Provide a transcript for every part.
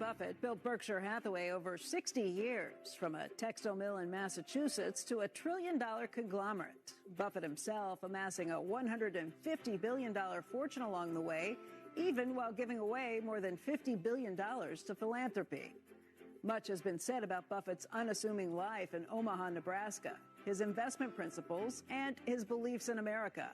Buffett built Berkshire Hathaway over 60 years, from a textile mill in Massachusetts to a trillion-dollar conglomerate. Buffett himself amassing a $150 billion fortune along the way, even while giving away more than $50 billion to philanthropy. Much has been said about Buffett's unassuming life in Omaha, Nebraska, his investment principles, and his beliefs in America.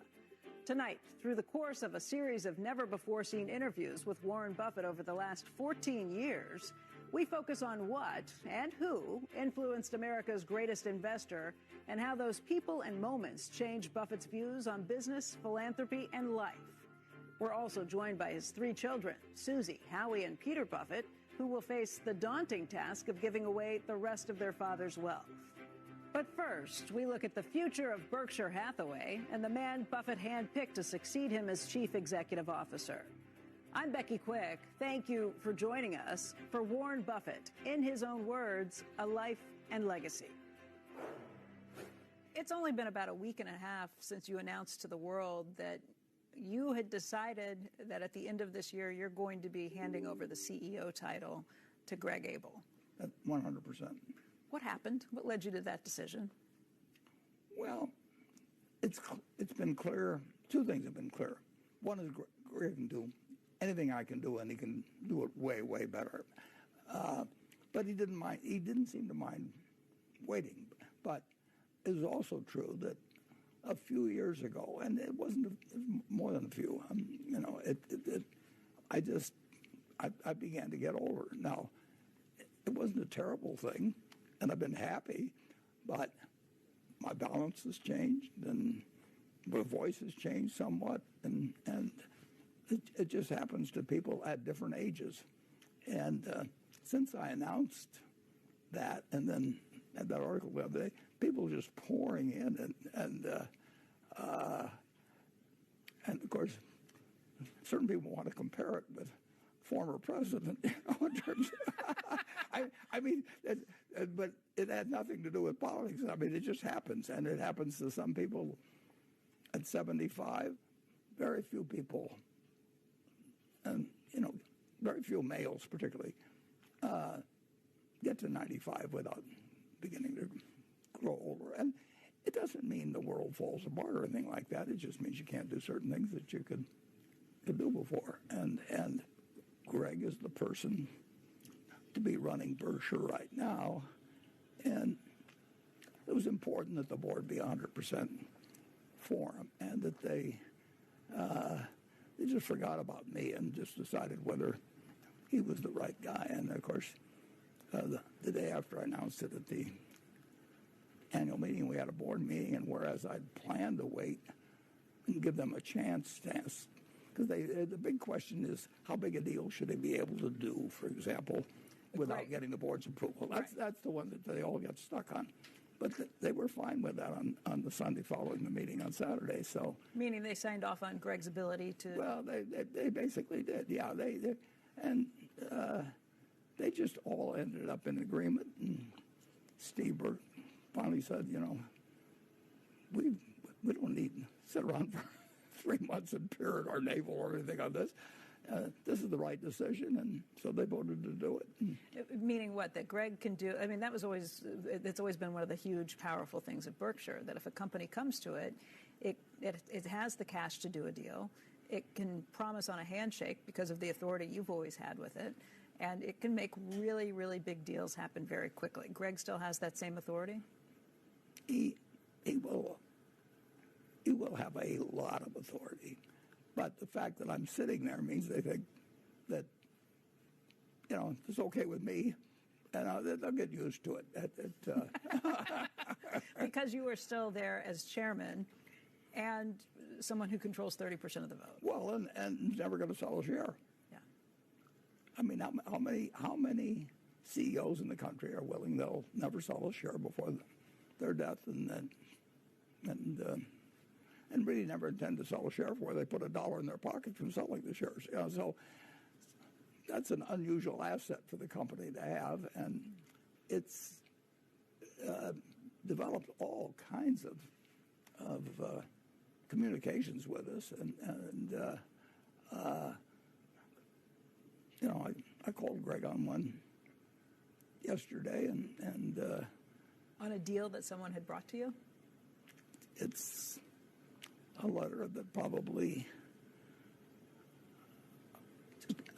Tonight, through the course of a series of never-before-seen interviews with Warren Buffett over the last 14 years, we focus on what and who influenced America's greatest investor and how those people and moments changed Buffett's views on business, philanthropy, and life. We're also joined by his three children, Susie, Howie, and Peter Buffett, who will face the daunting task of giving away the rest of their father's wealth. But first, we look at the future of Berkshire Hathaway and the man Buffett handpicked to succeed him as chief executive officer. I'm Becky Quick. Thank you for joining us for Warren Buffett, in his own words, a life and legacy. It's only been about a week and a half since you announced to the world that you had decided that at the end of this year, you're going to be handing over the CEO title to Greg Abel. 100%. What happened? What led you to that decision? Well, it's been clear. Two things have been clear. One is Greg can do anything I can do, and he can do it way, way better. But he didn't mind. He didn't seem to mind waiting. But it was also true that a few years ago, and it was more than a few. I began to get older. Now, it wasn't a terrible thing. And I've been happy, but my balance has changed, and my voice has changed somewhat, and it just happens to people at different ages. And since I announced that, and then had that article the other day, people just pouring in, and of course, certain people want to compare it with former president, in terms of, but it had nothing to do with politics. I mean, it just happens, and it happens to some people at 75. Very few people, and very few males particularly, get to 95 without beginning to grow older. And it doesn't mean the world falls apart or anything like that. It just means you can't do certain things that you could do before. And Greg is the person to be running Berkshire right now, and it was important that the board be 100% for him, and that they just forgot about me and just decided whether he was the right guy. And of course, the day after I announced it at the annual meeting, we had a board meeting, and whereas I'd planned to wait and give them a chance to ask, because the big question is, how big a deal should they be able to do, for example, without getting the board's approval? That's the one that they all got stuck on. But they were fine with that on the Sunday following the meeting on Saturday. So, meaning they signed off on Greg's ability to... Well, they basically did, yeah. They just all ended up in agreement. And Steve Burke finally said, we don't need to sit around for 3 months and peer at our navel or anything on this. This is the right decision, and so they voted to do it. Meaning what? That Greg can do? I mean, it's always been one of the huge, powerful things at Berkshire, that if a company comes to it, it has the cash to do a deal. It can promise on a handshake because of the authority you've always had with it, and it can make really, really big deals happen very quickly. Greg still has that same authority? He will have a lot of authority. But the fact that I'm sitting there means they think that, it's okay with me, and they'll get used to it. Because you are still there as chairman and someone who controls 30% of the vote. Well, and never going to sell a share. Yeah. I mean, how many CEOs in the country are willing they'll never sell a share before their death, and really never intend to sell a share before they put $1 in their pocket from selling the shares. So that's an unusual asset for the company to have, and it's developed all kinds of communications with us, and I called Greg on one yesterday, and on a deal that someone had brought to you? It's a letter that probably,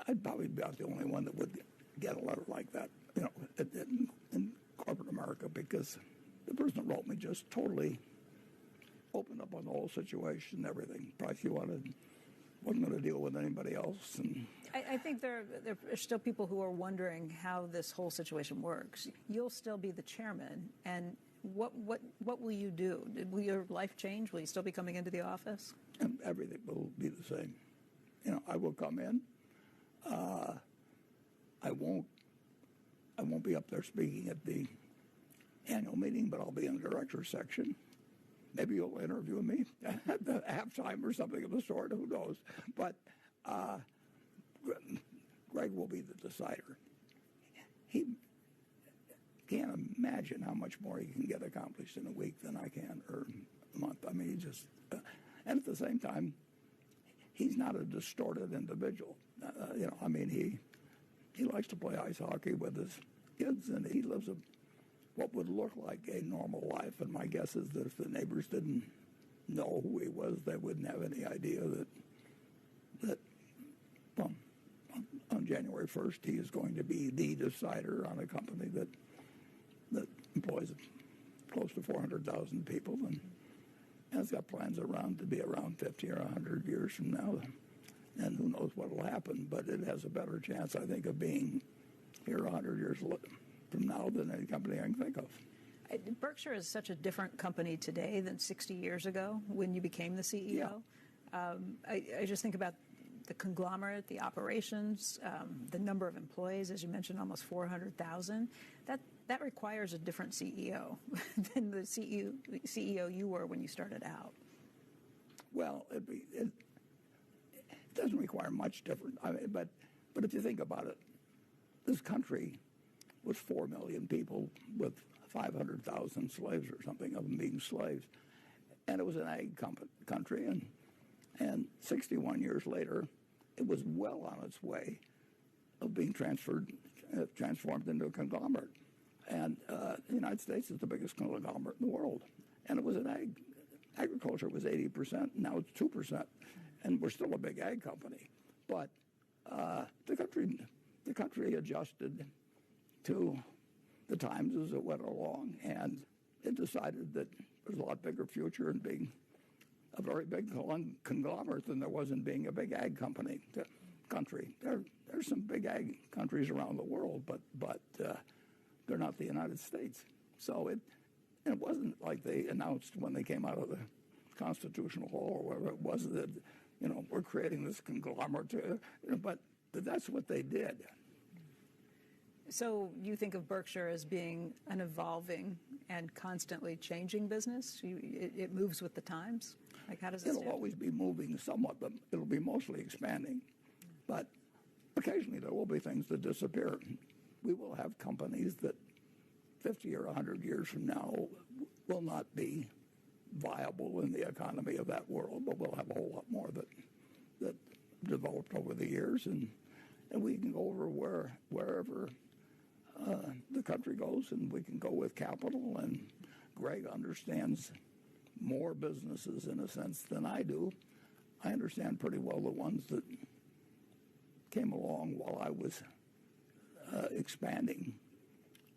I'd probably be about the only one that would get a letter like that, in corporate America, because the person that wrote me just totally opened up on the whole situation and everything. Price he wanted, wasn't going to deal with anybody else. And I think there are still people who are wondering how this whole situation works. You'll still be the chairman, and what will you do? Will your life change? Will you still be coming into the office? And everything will be the same. I will come in. I won't be up there speaking at the annual meeting, but I'll be in the director's section. Maybe you'll interview me at the halftime or something of the sort. Who knows? But Greg will be the decider. He can't imagine how much more he can get accomplished in a week than I can, or a month. I mean, he just, and at the same time, he's not a distorted individual. He likes to play ice hockey with his kids, and he lives what would look like a normal life. And my guess is that if the neighbors didn't know who he was, they wouldn't have any idea that on January 1st, he is going to be the decider on a company that employs close to 400,000 people and has got plans to be around 50 or 100 years from now. And who knows what will happen, but it has a better chance, I think, of being here 100 years from now than any company I can think of. Berkshire is such a different company today than 60 years ago when you became the CEO. Yeah. I just think about the conglomerate, the operations, the number of employees, as you mentioned, almost 400,000. That requires a different CEO than the CEO you were when you started out. Well, it doesn't require much different. But if you think about it, this country was 4 million people with 500,000 slaves or something of them being slaves. And it was an ag country. And 61 years later, it was well on its way of being transformed into a conglomerate. And the United States is the biggest conglomerate in the world. And it was an agriculture was 80%, now it's 2%. And we're still a big ag company. But the country adjusted to the times as it went along, and it decided that there's a lot bigger future in being a very big conglomerate than there was in being a big ag country. There's some big ag countries around the world, but they're not the United States. So it wasn't like they announced when they came out of the Constitutional Hall or whatever it was that, we're creating this conglomerate, but that's what they did. So you think of Berkshire as being an evolving and constantly changing business? It moves with the times? Like, how does it stand? It'll always be moving somewhat, but it'll be mostly expanding. But occasionally there will be things that disappear. We will have companies that 50 or 100 years from now will not be viable in the economy of that world, but we'll have a whole lot more that developed over the years, and we can go over wherever the country goes, and we can go with capital. And Greg understands more businesses in a sense than I do. I understand pretty well the ones that came along while I was expanding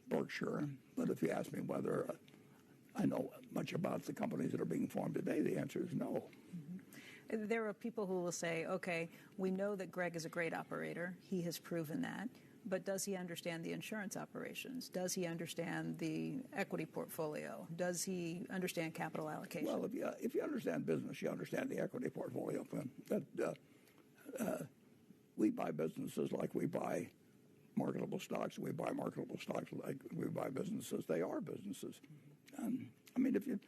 Berkshire. But if you ask me whether I know much about the companies that are being formed today, the answer is no. Mm-hmm. There are people who will say, okay, we know that Greg is a great operator. He has proven that. But does he understand the insurance operations? Does he understand the equity portfolio? Does he understand capital allocation? Well, if you understand business, you understand the equity portfolio. We buy businesses like we buy marketable stocks. We buy marketable stocks like we buy businesses. They are businesses. And I mean, if you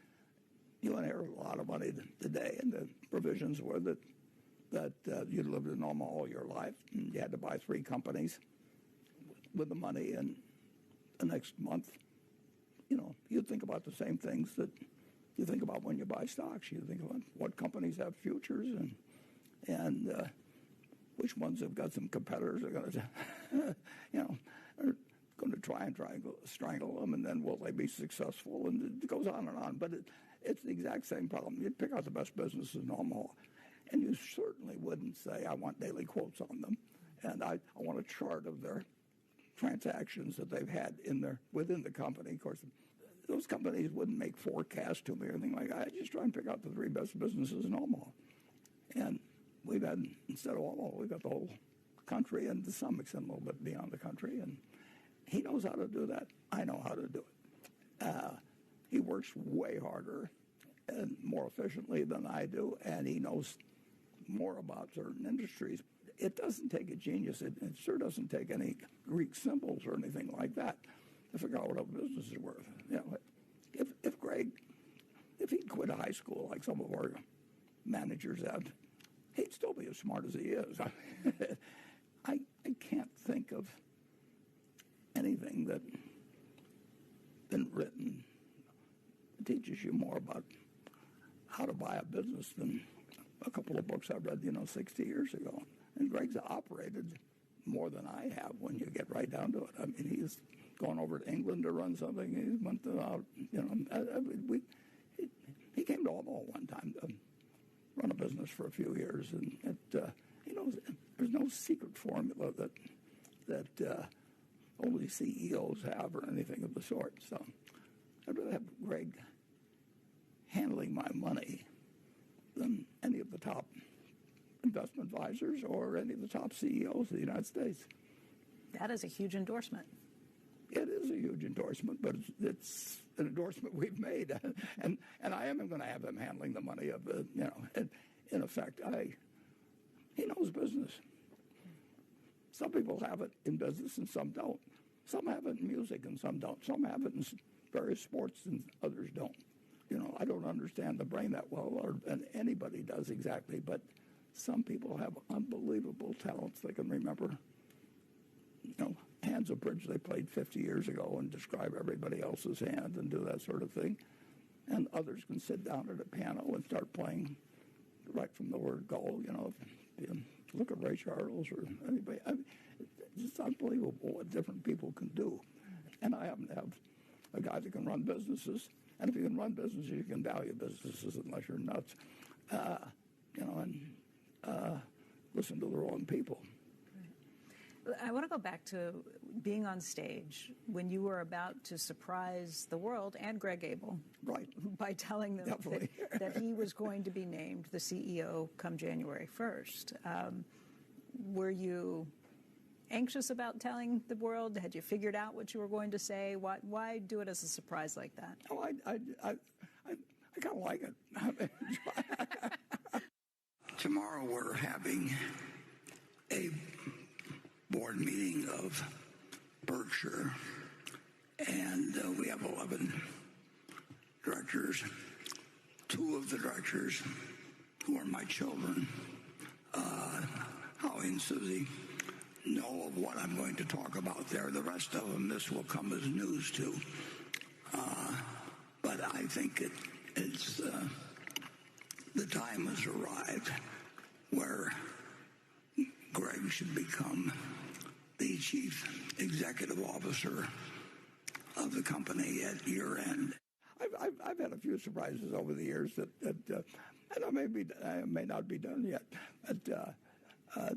inherit a lot of money today, and the provisions were that you lived in Omaha all your life, and you had to buy 3 companies with the money, and the next month, you'd think about the same things that you think about when you buy stocks. You think about what companies have futures, and which ones have got some competitors are going to, are going to try and strangle them, and then will they be successful? And it goes on and on. But it's the exact same problem. You'd pick out the best businesses in Omaha, and you certainly wouldn't say, I want daily quotes on them, and I want a chart of their transactions that they've had within the company. Of course, those companies wouldn't make forecasts to me or anything like that. I just try and pick out the 3 best businesses in Omaha. And we've had, instead of Omaha, we've got the whole country, and to some extent a little bit beyond the country. And he knows how to do that. I know how to do it. He works way harder and more efficiently than I do, and he knows more about certain industries. It doesn't take a genius. It sure doesn't take any Greek symbols or anything like that to figure out what a business is worth. If Greg, if he'd quit high school like some of our managers have, he'd still be as smart as he is. I can't think of anything that's been written that teaches you more about how to buy a business than a couple of books I read, 60 years ago. And Greg's operated more than I have when you get right down to it. I mean, he's gone over to England to run something. He went to, he came to Omaha one time to run a business for a few years, and there's no secret formula that only CEOs have or anything of the sort. So I'd rather have Greg handling my money than any of the top investment advisors or any of the top CEOs of the United States. That is a huge endorsement. It is a huge endorsement, but it's an endorsement we've made, and I am going to have him handling the money of the, in effect, he knows business. Some people have it in business and some don't. Some have it in music and some don't. Some have it in various sports and others don't. I don't understand the brain that well, and anybody does exactly, but some people have unbelievable talents. They can remember, hands of bridge they played 50 years ago and describe everybody else's hand and do that sort of thing. And others can sit down at a piano and start playing right from the word go. Look at Ray Charles or anybody. It's unbelievable what different people can do. And I happen to have a guy that can run businesses. And if you can run businesses, you can value businesses unless you're nuts. Listen to the wrong people. I want to go back to being on stage when you were about to surprise the world and Greg Abel, right, by telling them that he was going to be named the CEO come January 1st. Were you anxious about telling the world? Had you figured out what you were going to say? Why do it as a surprise like that? Oh, I kind of like it. Tomorrow we're having a board meeting of Berkshire, and we have 11 directors. 2 of the directors, who are my children, Howie and Susie, know of what I'm going to talk about there. The rest of them, this will come as news to. But I think it's the time has arrived where Greg should become the chief executive officer of the company at year end. I've had a few surprises over the years that and I may not be done yet. But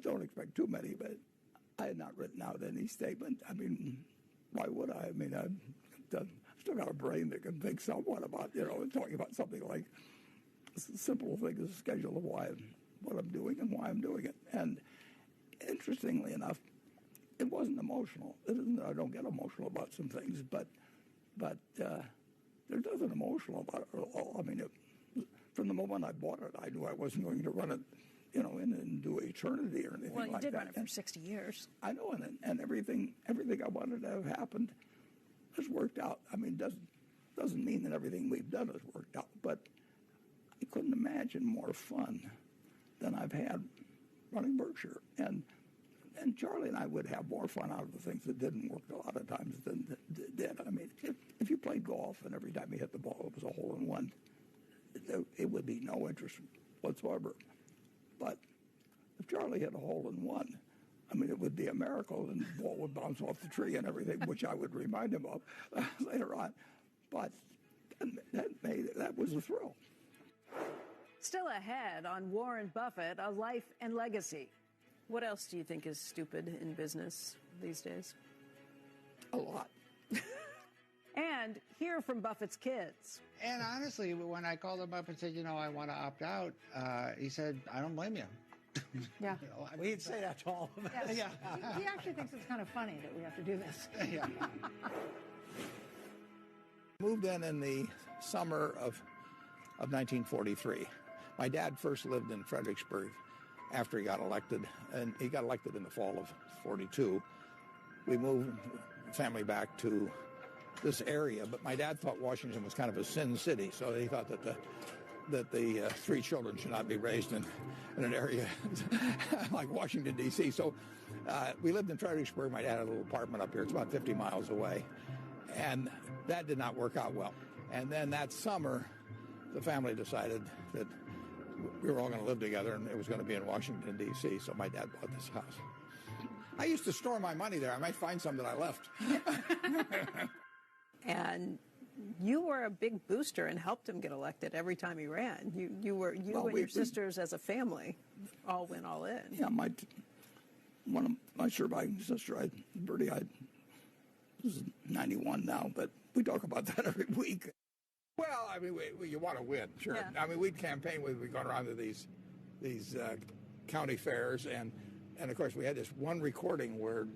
don't expect too many. But I had not written out any statement. I mean, why would I? I mean, I've still got a brain that can think somewhat about talking about something like a simple thing as a schedule of what I'm doing and why I'm doing it. And interestingly enough, it wasn't emotional. It isn't that I don't get emotional about some things, but there's nothing emotional about it at all. I mean, from the moment I bought it, I knew I wasn't going to run it, into eternity or anything like that. Well, you did run it for 60 years. I know, and everything I wanted to have happened has worked out. I mean, doesn't mean that everything we've done has worked out, but I couldn't imagine more fun than I've had running Berkshire. And Charlie and I would have more fun out of the things that didn't work a lot of times than did. I mean, if you played golf and every time you hit the ball it was a hole-in-one, it would be no interest whatsoever. But if Charlie hit a hole in one, I mean, it would be a miracle, and the ball would bounce off the tree and everything, which I would remind him of later on. But that was a thrill. Still ahead on Warren Buffett, a life and legacy. What else do you think is stupid in business these days? A lot. And hear from Buffett's kids. And honestly, when I called him up and said, I want to opt out, he said, I don't blame you. Yeah. He'd say that to all of us. Yes. Yeah. He actually thinks it's kind of funny that we have to do this. Yeah. Moved in the summer of 1943. My dad first lived in Fredericksburg after he got elected, and he got elected in the fall of 42. We moved the family back to this area, but my dad thought Washington was kind of a sin city, so he thought that the three children should not be raised in an area like Washington, D.C. So we lived in Fredericksburg. My dad had a little apartment up here. It's about 50 miles away. And that did not work out well. And then that summer, the family decided that we were all going to live together, and it was going to be in Washington, D.C., so my dad bought this house. I used to store my money there. I might find some that I left. And you were a big booster and helped him get elected every time he ran. You and your sisters as a family all went all in. Yeah, one of my surviving sister, Bertie, this is 91 now, but we talk about that every week. Well, I mean, you want to win, sure. Yeah. I mean, we'd campaign we'd gone around to these county fairs, and of course we had this one recording where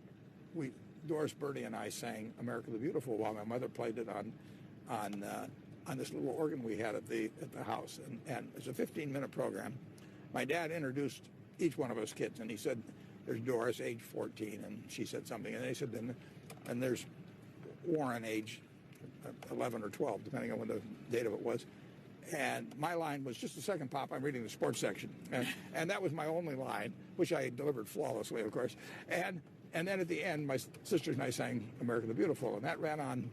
Doris, Bertie, and I sang "America the Beautiful" while my mother played it on this little organ we had at the house, and it's a 15-minute program. My dad introduced each one of us kids, and he said, "There's Doris, age 14," and she said something, and they said, and there's Warren, age 11 or 12, depending on when the date of it was. And my line was, "Just a second, Pop, I'm reading the sports section." And that was my only line, which I delivered flawlessly, of course. And then at the end, my sisters and I sang "America the Beautiful," and that ran on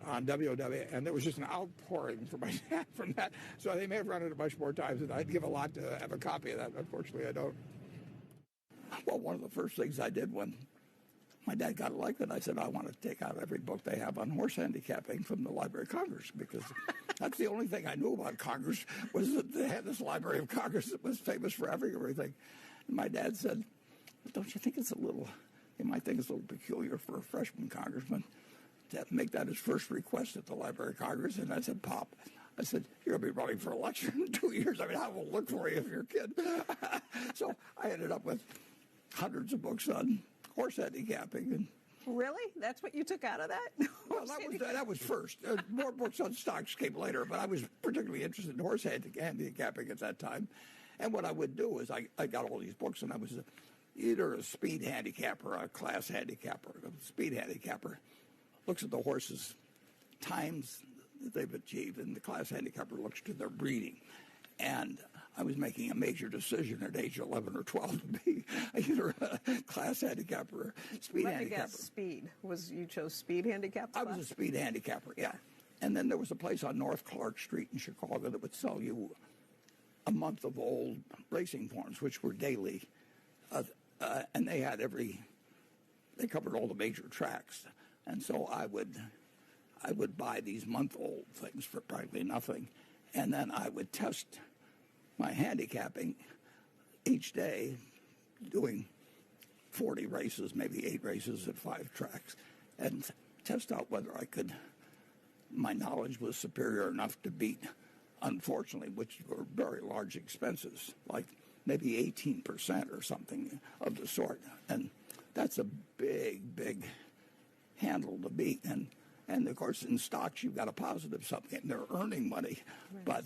WOW, and there was just an outpouring from my dad from that. So they may have run it a bunch more times, and I'd give a lot to have a copy of that. Unfortunately, I don't. Well, one of the first things I did when my dad got elected, I said, I want to take out every book they have on horse handicapping from the Library of Congress, because that's the only thing I knew about Congress was that they had this Library of Congress that was famous for everything. And my dad said, don't you think it's you might think it's a little peculiar for a freshman congressman to make that his first request at the Library of Congress? And I said, Pop, I said, you're going to be running for election in 2 years. I mean, I will look for you if you're a kid. So I ended up with hundreds of books on horse handicapping. And really? That's what you took out of that? Well, that was first. More books on stocks came later, but I was particularly interested in horse handicapping at that time. And what I would do is I got all these books, and I was either a speed handicapper or a class handicapper. A speed handicapper looks at the horses' times that they've achieved, and the class handicapper looks to their breeding. And I was making a major decision at age 11 or 12 to be either a class handicapper or speed handicapper. Let me guess, speed. You chose speed handicap class? I was a speed handicapper, yeah. And then there was a place on North Clark Street in Chicago that would sell you a month of old racing forms, which were daily. And they had they covered all the major tracks. And so I would buy these month-old things for practically nothing. And then I would test my handicapping each day, doing 40 races, maybe 8 races at 5 tracks, and test out whether my knowledge was superior enough to beat, unfortunately, which were very large expenses, like maybe 18% or something of the sort. And that's a big, big handle to beat. And of course, in stocks, you've got a positive something. They're earning money, right.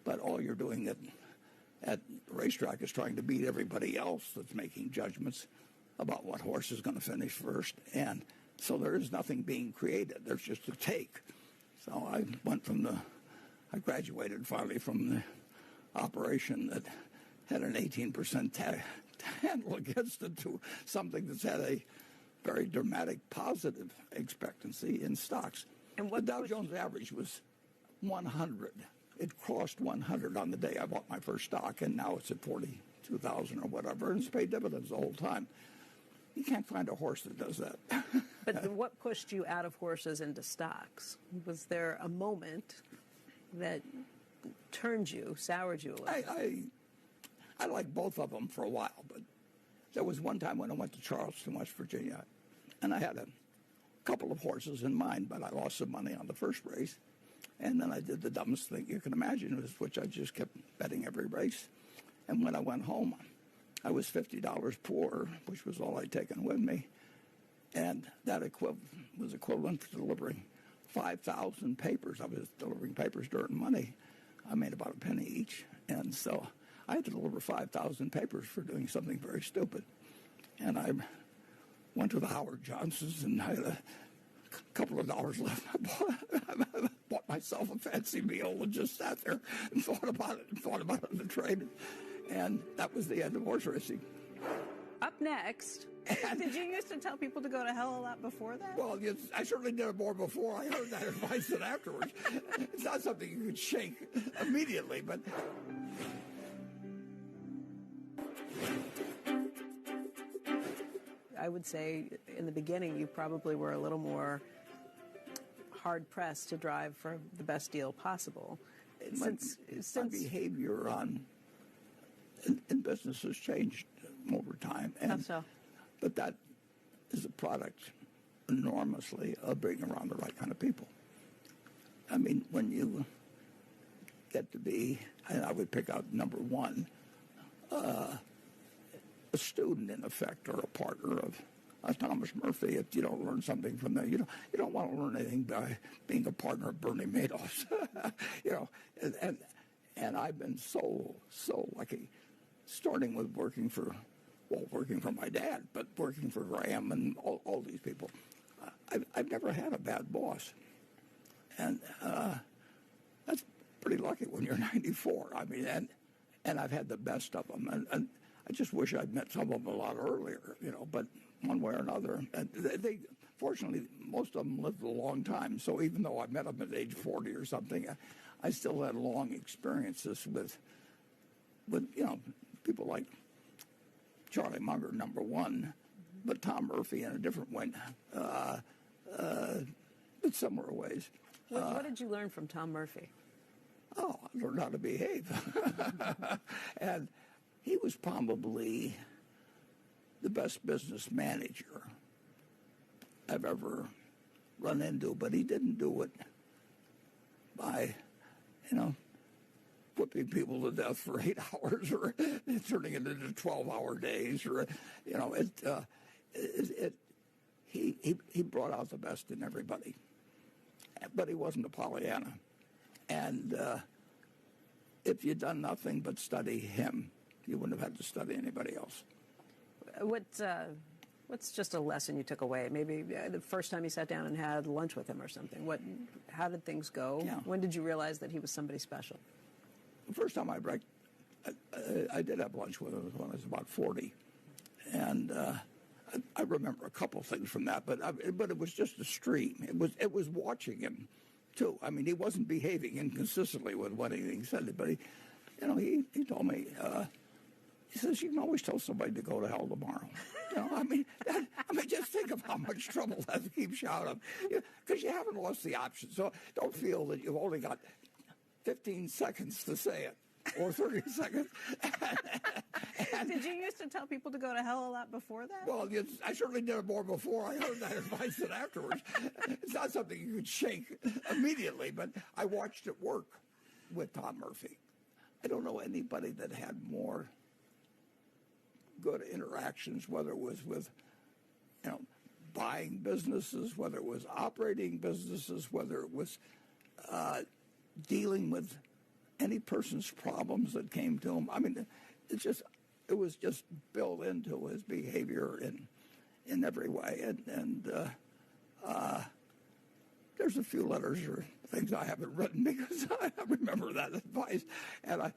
But all you're doing at the racetrack is trying to beat everybody else that's making judgments about what horse is going to finish first. And so there is nothing being created. There's just a take. So I graduated finally from the operation that had an 18% handle against it to something that's had a very dramatic positive expectancy in stocks. And the Dow Jones average was 100. It crossed 100 on the day I bought my first stock, and now it's at 46 2000 or whatever, and it's paid dividends the whole time. You can't find a horse that does that. But what pushed you out of horses into stocks? Was there a moment that turned you, soured you a little? I liked both of them for a while, but there was one time when I went to Charleston, West Virginia, and I had a couple of horses in mind, but I lost some money on the first race. And then I did the dumbest thing you can imagine, which I just kept betting every race. And when I went home, I was $50 poor, which was all I'd taken with me. And that was equivalent to delivering 5,000 papers. I was delivering papers during money. I made about a penny each. And so I had to deliver 5,000 papers for doing something very stupid. And I went to the Howard Johnsons, and I had a couple of dollars left. I bought myself a fancy meal and just sat there and thought about it in the trade. And that was the end of horse racing. Up next, did you used to tell people to go to hell a lot before that? Well, yes, I certainly did it more before I heard that advice than afterwards. It's not something you could shake immediately, but... I would say in the beginning you probably were a little more hard-pressed to drive for the best deal possible. My behavior in business has changed over time. How so? But that is a product enormously of being around the right kind of people. I mean, when you get to be, and I would pick out number one, a student, in effect, or a partner of Thomas Murphy. If you don't learn something from that, you don't want to learn anything by being a partner of Bernie Madoff's. And I've been so lucky, starting with working for my dad, but working for Graham and all these people. I've never had a bad boss, and that's pretty lucky when you're 94. I mean, and I've had the best of them, and I just wish I'd met some of them a lot earlier, but one way or another. And they fortunately, most of them lived a long time. So even though I met them at age 40 or something, I still had long experiences with people like Charlie Munger, number one, but Tom Murphy in a different way, but similar ways. What did you learn from Tom Murphy? Oh, I learned how to behave. And he was probably the best business manager I've ever run into, but he didn't do it by, whipping people to death for 8 hours or turning it into 12-hour days, or, he brought out the best in everybody, but he wasn't a Pollyanna. And if you'd done nothing but study him, you wouldn't have had to study anybody else. What's just a lesson you took away? Maybe the first time you sat down and had lunch with him or something. How did things go? Yeah. When did you realize that he was somebody special? The first time I did have lunch with him when I was about 40, and I remember a couple things from that. But it was just a stream. It was watching him too. I mean, he wasn't behaving inconsistently with what he said, but he told me. He says, you can always tell somebody to go to hell tomorrow. Just think of how much trouble that keeps you out of. Because you haven't lost the option. So don't feel that you've only got 15 seconds to say it, or 30 seconds. Did you used to tell people to go to hell a lot before that? Well, I certainly did it more before I heard that advice than afterwards. It's not something you could shake immediately, but I watched it work with Tom Murphy. I don't know anybody that had more good interactions, whether it was with, buying businesses, whether it was operating businesses, whether it was dealing with any person's problems that came to him. I mean, it was just built into his behavior in every way. And there's a few letters or things I haven't written because I remember that advice, and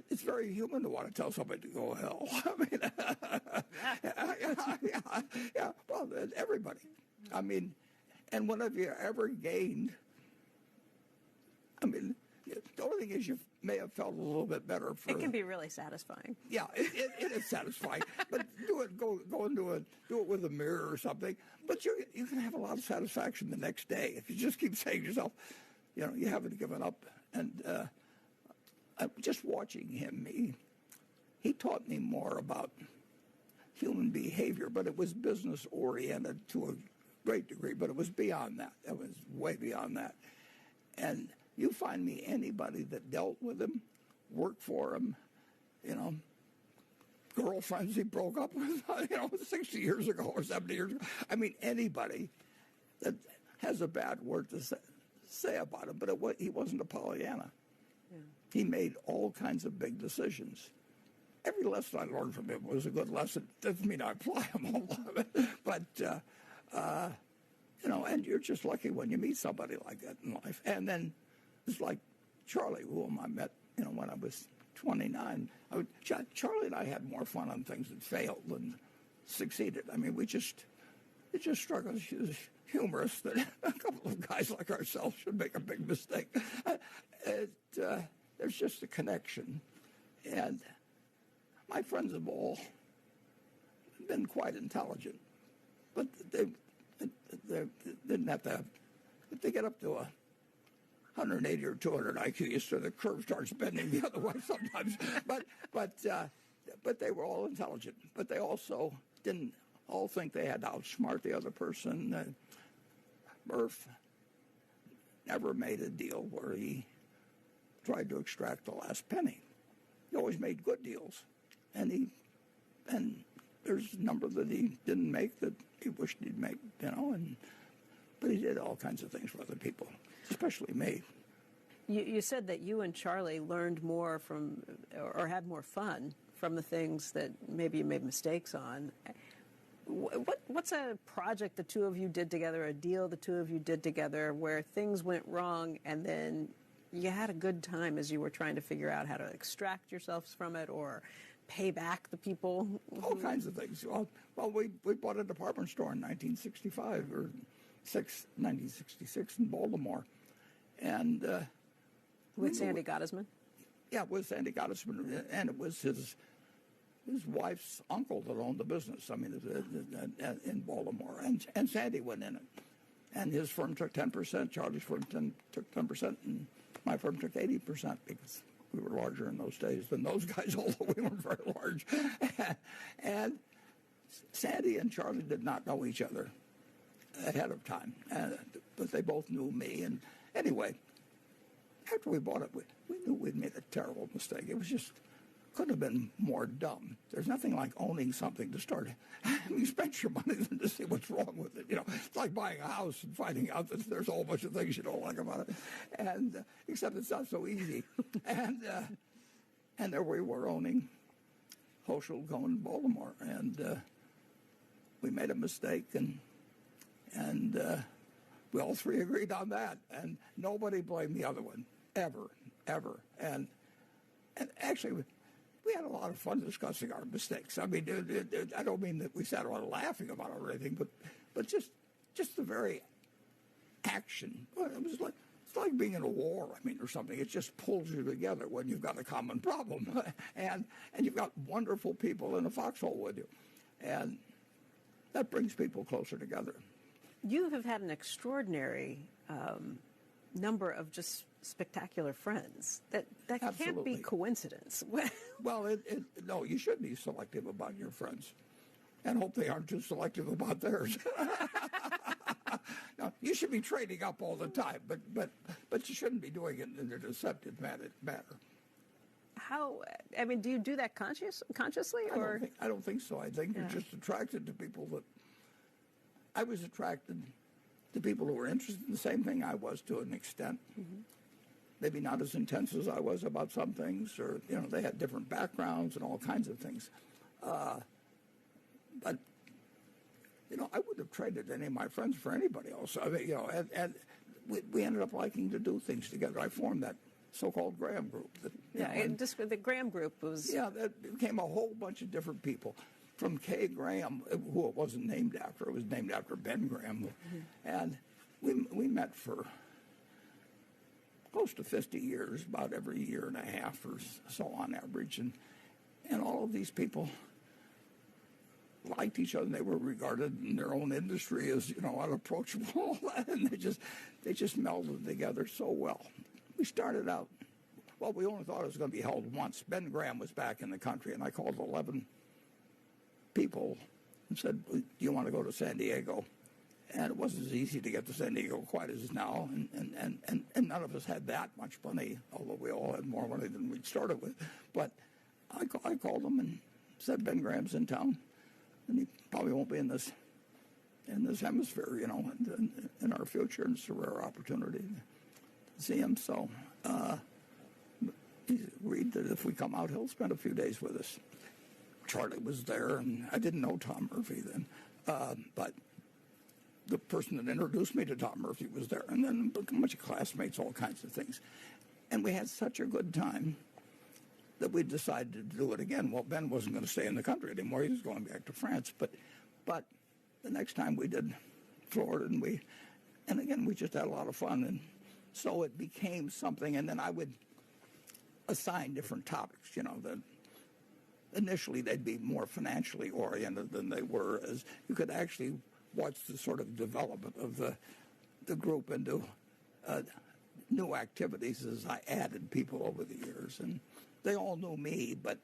it's very human to want to tell somebody to go to hell. I mean, yeah. Well, everybody. I mean, and when have you ever gained? I mean, the only thing is may have felt a little bit better. It can be really satisfying. Yeah, it is satisfying. But go and do it with a mirror or something. But you can have a lot of satisfaction the next day if you just keep saying to yourself, you haven't given up. And just watching him, he taught me more about human behavior, but it was business oriented to a great degree. But it was beyond that. It was way beyond that. And you find me anybody that dealt with him, worked for him, girlfriends he broke up with, 60 years ago or 70 years ago. I mean, anybody that has a bad word to say about him, but he wasn't a Pollyanna. Yeah. He made all kinds of big decisions. Every lesson I learned from him was a good lesson. Doesn't mean I apply them all of it, but and you're just lucky when you meet somebody like that in life. And then it's like Charlie, whom I met, when I was 29. Charlie and I had more fun on things that failed than succeeded. I mean, it just struck us as humorous that a couple of guys like ourselves should make a big mistake. There's just a connection. And my friends have all been quite intelligent, but they didn't have to have, if they get up to 180 or 200 IQ, so the curve starts bending the other way sometimes. But they were all intelligent. But they also didn't all think they had to outsmart the other person. Murph never made a deal where he tried to extract the last penny. He always made good deals, and there's a number that he didn't make that he wished he'd make, but he did all kinds of things for other people, especially me. You said that you and Charlie learned more from, or had more fun from the things that maybe you made mistakes on. What's a project the two of you did together, a deal the two of you did together, where things went wrong and then you had a good time as you were trying to figure out how to extract yourselves from it or pay back the people? All kinds of things. Well, we bought a department store in 1965 or 1966 in Baltimore, and with Sandy Gottesman. Yeah, with Sandy Gottesman, and it was his wife's uncle that owned the business. I mean, in Baltimore, and Sandy went in it, and his firm took 10%. Charlie's firm took 10%, and my firm took 80% because we were larger in those days than those guys, although we weren't very large. And Sandy and Charlie did not know each other ahead of time, but they both knew me. And anyway, after we bought it, we knew we'd made a terrible mistake. It was just couldn't have been more dumb. There's nothing like owning something to start having spent your money than to see what's wrong with it. It's like buying a house and finding out that there's a whole bunch of things you don't like about it, and except it's not so easy. And there we were owning Hochschild Cohen in Baltimore, and we made a mistake, and we all three agreed on that, and nobody blamed the other one ever. And actually, we had a lot of fun discussing our mistakes. I mean, I don't mean that we sat around laughing about it or anything, but just the very action. It's like being in a war, or something. It just pulls you together when you've got a common problem, and you've got wonderful people in a foxhole with you, and that brings people closer together. You have had an extraordinary number of just spectacular friends. That can't be coincidence. Well, no, you should be selective about your friends and hope they aren't too selective about theirs. No, you should be trading up all the time, but you shouldn't be doing it in a deceptive manner. How? I mean, do you do that consciously, or? I don't think so. I think you're just attracted to people that. I was attracted to people who were interested in the same thing I was to an extent. Mm-hmm. Maybe not as intense as I was about some things, or they had different backgrounds and all kinds of things. But I wouldn't have traded any of my friends for anybody else. I mean, and we ended up liking to do things together. I formed that so-called Graham group. The Graham group was. Yeah, that became a whole bunch of different people. From Kay Graham, who it wasn't named after, it was named after Ben Graham, mm-hmm. And we met for close to 50 years, about every year and a half or so on average. And all of these people liked each other. They were regarded in their own industry as, unapproachable. And they just melded together so well. We started out, we only thought it was going to be held once. Ben Graham was back in the country, and I called 11 people and said, do you want to go to San Diego? And it wasn't as easy to get to San Diego quite as now, and none of us had that much money, although we all had more money than we'd started with. But I called them and said, Ben Graham's in town, and he probably won't be in this hemisphere, in our future, and it's a rare opportunity to see him. So he agreed that if we come out, he'll spend a few days with us. Charlie was there, and I didn't know Tom Murphy then, but the person that introduced me to Tom Murphy was there, and then a bunch of classmates, all kinds of things. And we had such a good time that we decided to do it again. Well, Ben wasn't going to stay in the country anymore. He was going back to France. But the next time we did Florida, and again, we just had a lot of fun. And so it became something, and then I would assign different topics, that initially they'd be more financially oriented than they were, as you could actually watch the sort of development of the group into new activities as I added people over the years. And they all knew me, but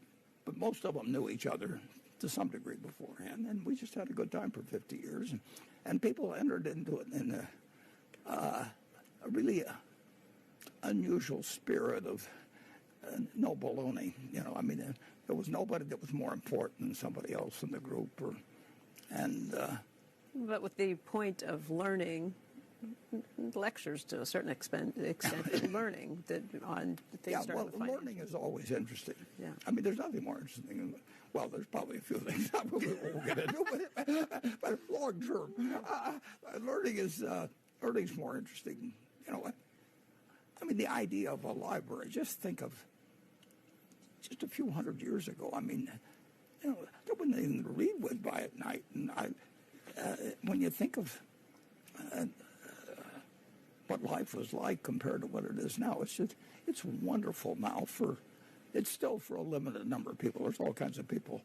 most of them knew each other to some degree beforehand. And we just had a good time for 50 years. And people entered into it in a really unusual spirit of no ballooning. There was nobody that was more important than somebody else in the group. But with the point of learning, lectures to a certain extent of learning that on things. Yeah, learning is always interesting. Yeah. There's nothing more interesting. There's probably a few things that we won't get into, but long term, learning's more interesting. The idea of a library. Just think of just a few hundred years ago. There wasn't anything to read with by at night, and when you think of what life was like compared to what it is now, it's wonderful now. It's still for a limited number of people. There's all kinds of people,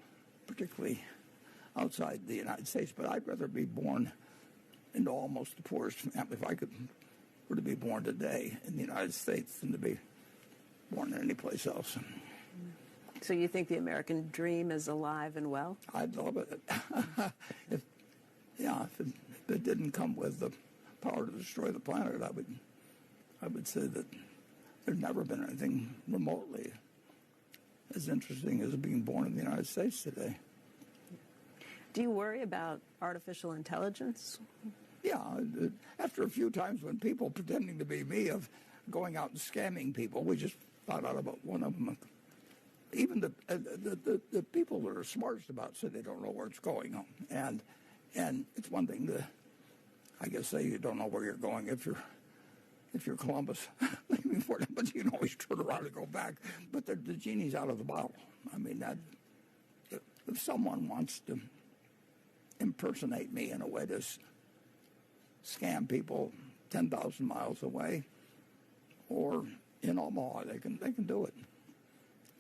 particularly outside the United States, but I'd rather be born into almost the poorest family, if I were to be born today in the United States, than to be born in any place else. So you think the American dream is alive and well? I'd love it. If it didn't come with the power to destroy the planet, I would say that there's never been anything remotely as interesting as being born in the United States today. Do you worry about artificial intelligence? Yeah. After a few times when people pretending to be me of going out and scamming people, we just found out about one of them. Even the people that are smartest about it say they don't know where it's going. And it's one thing to, I guess, say you don't know where you're going if you're Columbus. But you can always turn around and go back. But the genie's out of the bottle. If someone wants to impersonate me in a way to scam people 10,000 miles away or in Omaha, they can do it.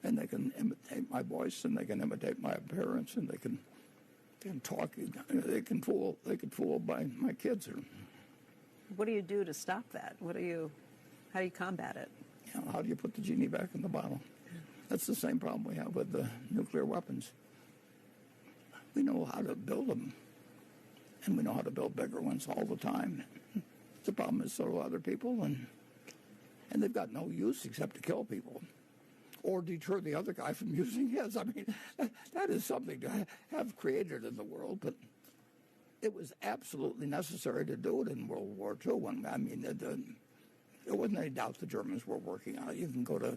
And they can imitate my voice, and they can imitate my appearance, and they can talk. They can fool my kids. What do you do to stop that? How do you combat it? How do you put the genie back in the bottle? That's the same problem we have with the nuclear weapons. We know how to build them, and we know how to build bigger ones all the time. The problem is so do other people, and they've got no use except to kill people or deter the other guy from using his. That is something to have created in the world, but it was absolutely necessary to do it in World War II. There wasn't any doubt the Germans were working on it. You can go to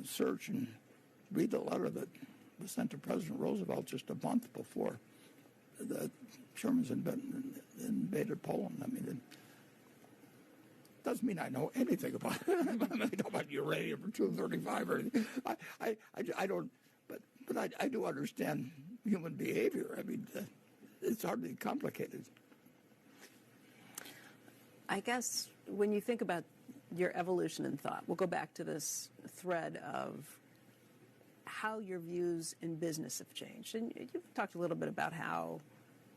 search and read the letter that was sent to President Roosevelt just a month before the Germans invaded Poland. It doesn't mean I know anything about it. I don't know about uranium or 235 or anything. I don't, but I do understand human behavior. It's hardly complicated. I guess when you think about your evolution in thought. We'll go back to this thread of how your views in business have changed. And you've talked a little bit about how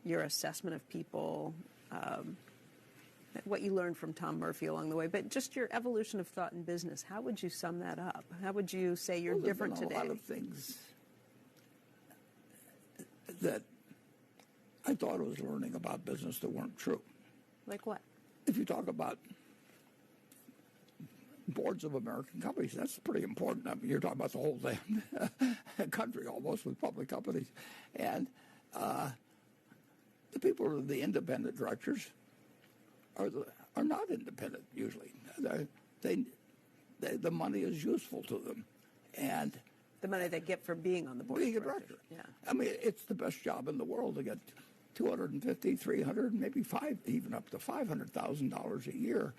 your assessment of people, what you learned from Tom Murphy along the way, but just your evolution of thought in business. How would you sum that up? How would you say you're different today? A lot of things that I thought I was learning about business that weren't true. Like what? If you talk about boards of American companies, that's pretty important. I mean, you're talking about the whole damn country almost with public companies. And the people who are the independent directors are not independent usually. The money is useful to them. And the money they get for being on the board being of a directors. director. Yeah. I mean, it's the best job in the world to get $250, $300, maybe even up to $500,000 a year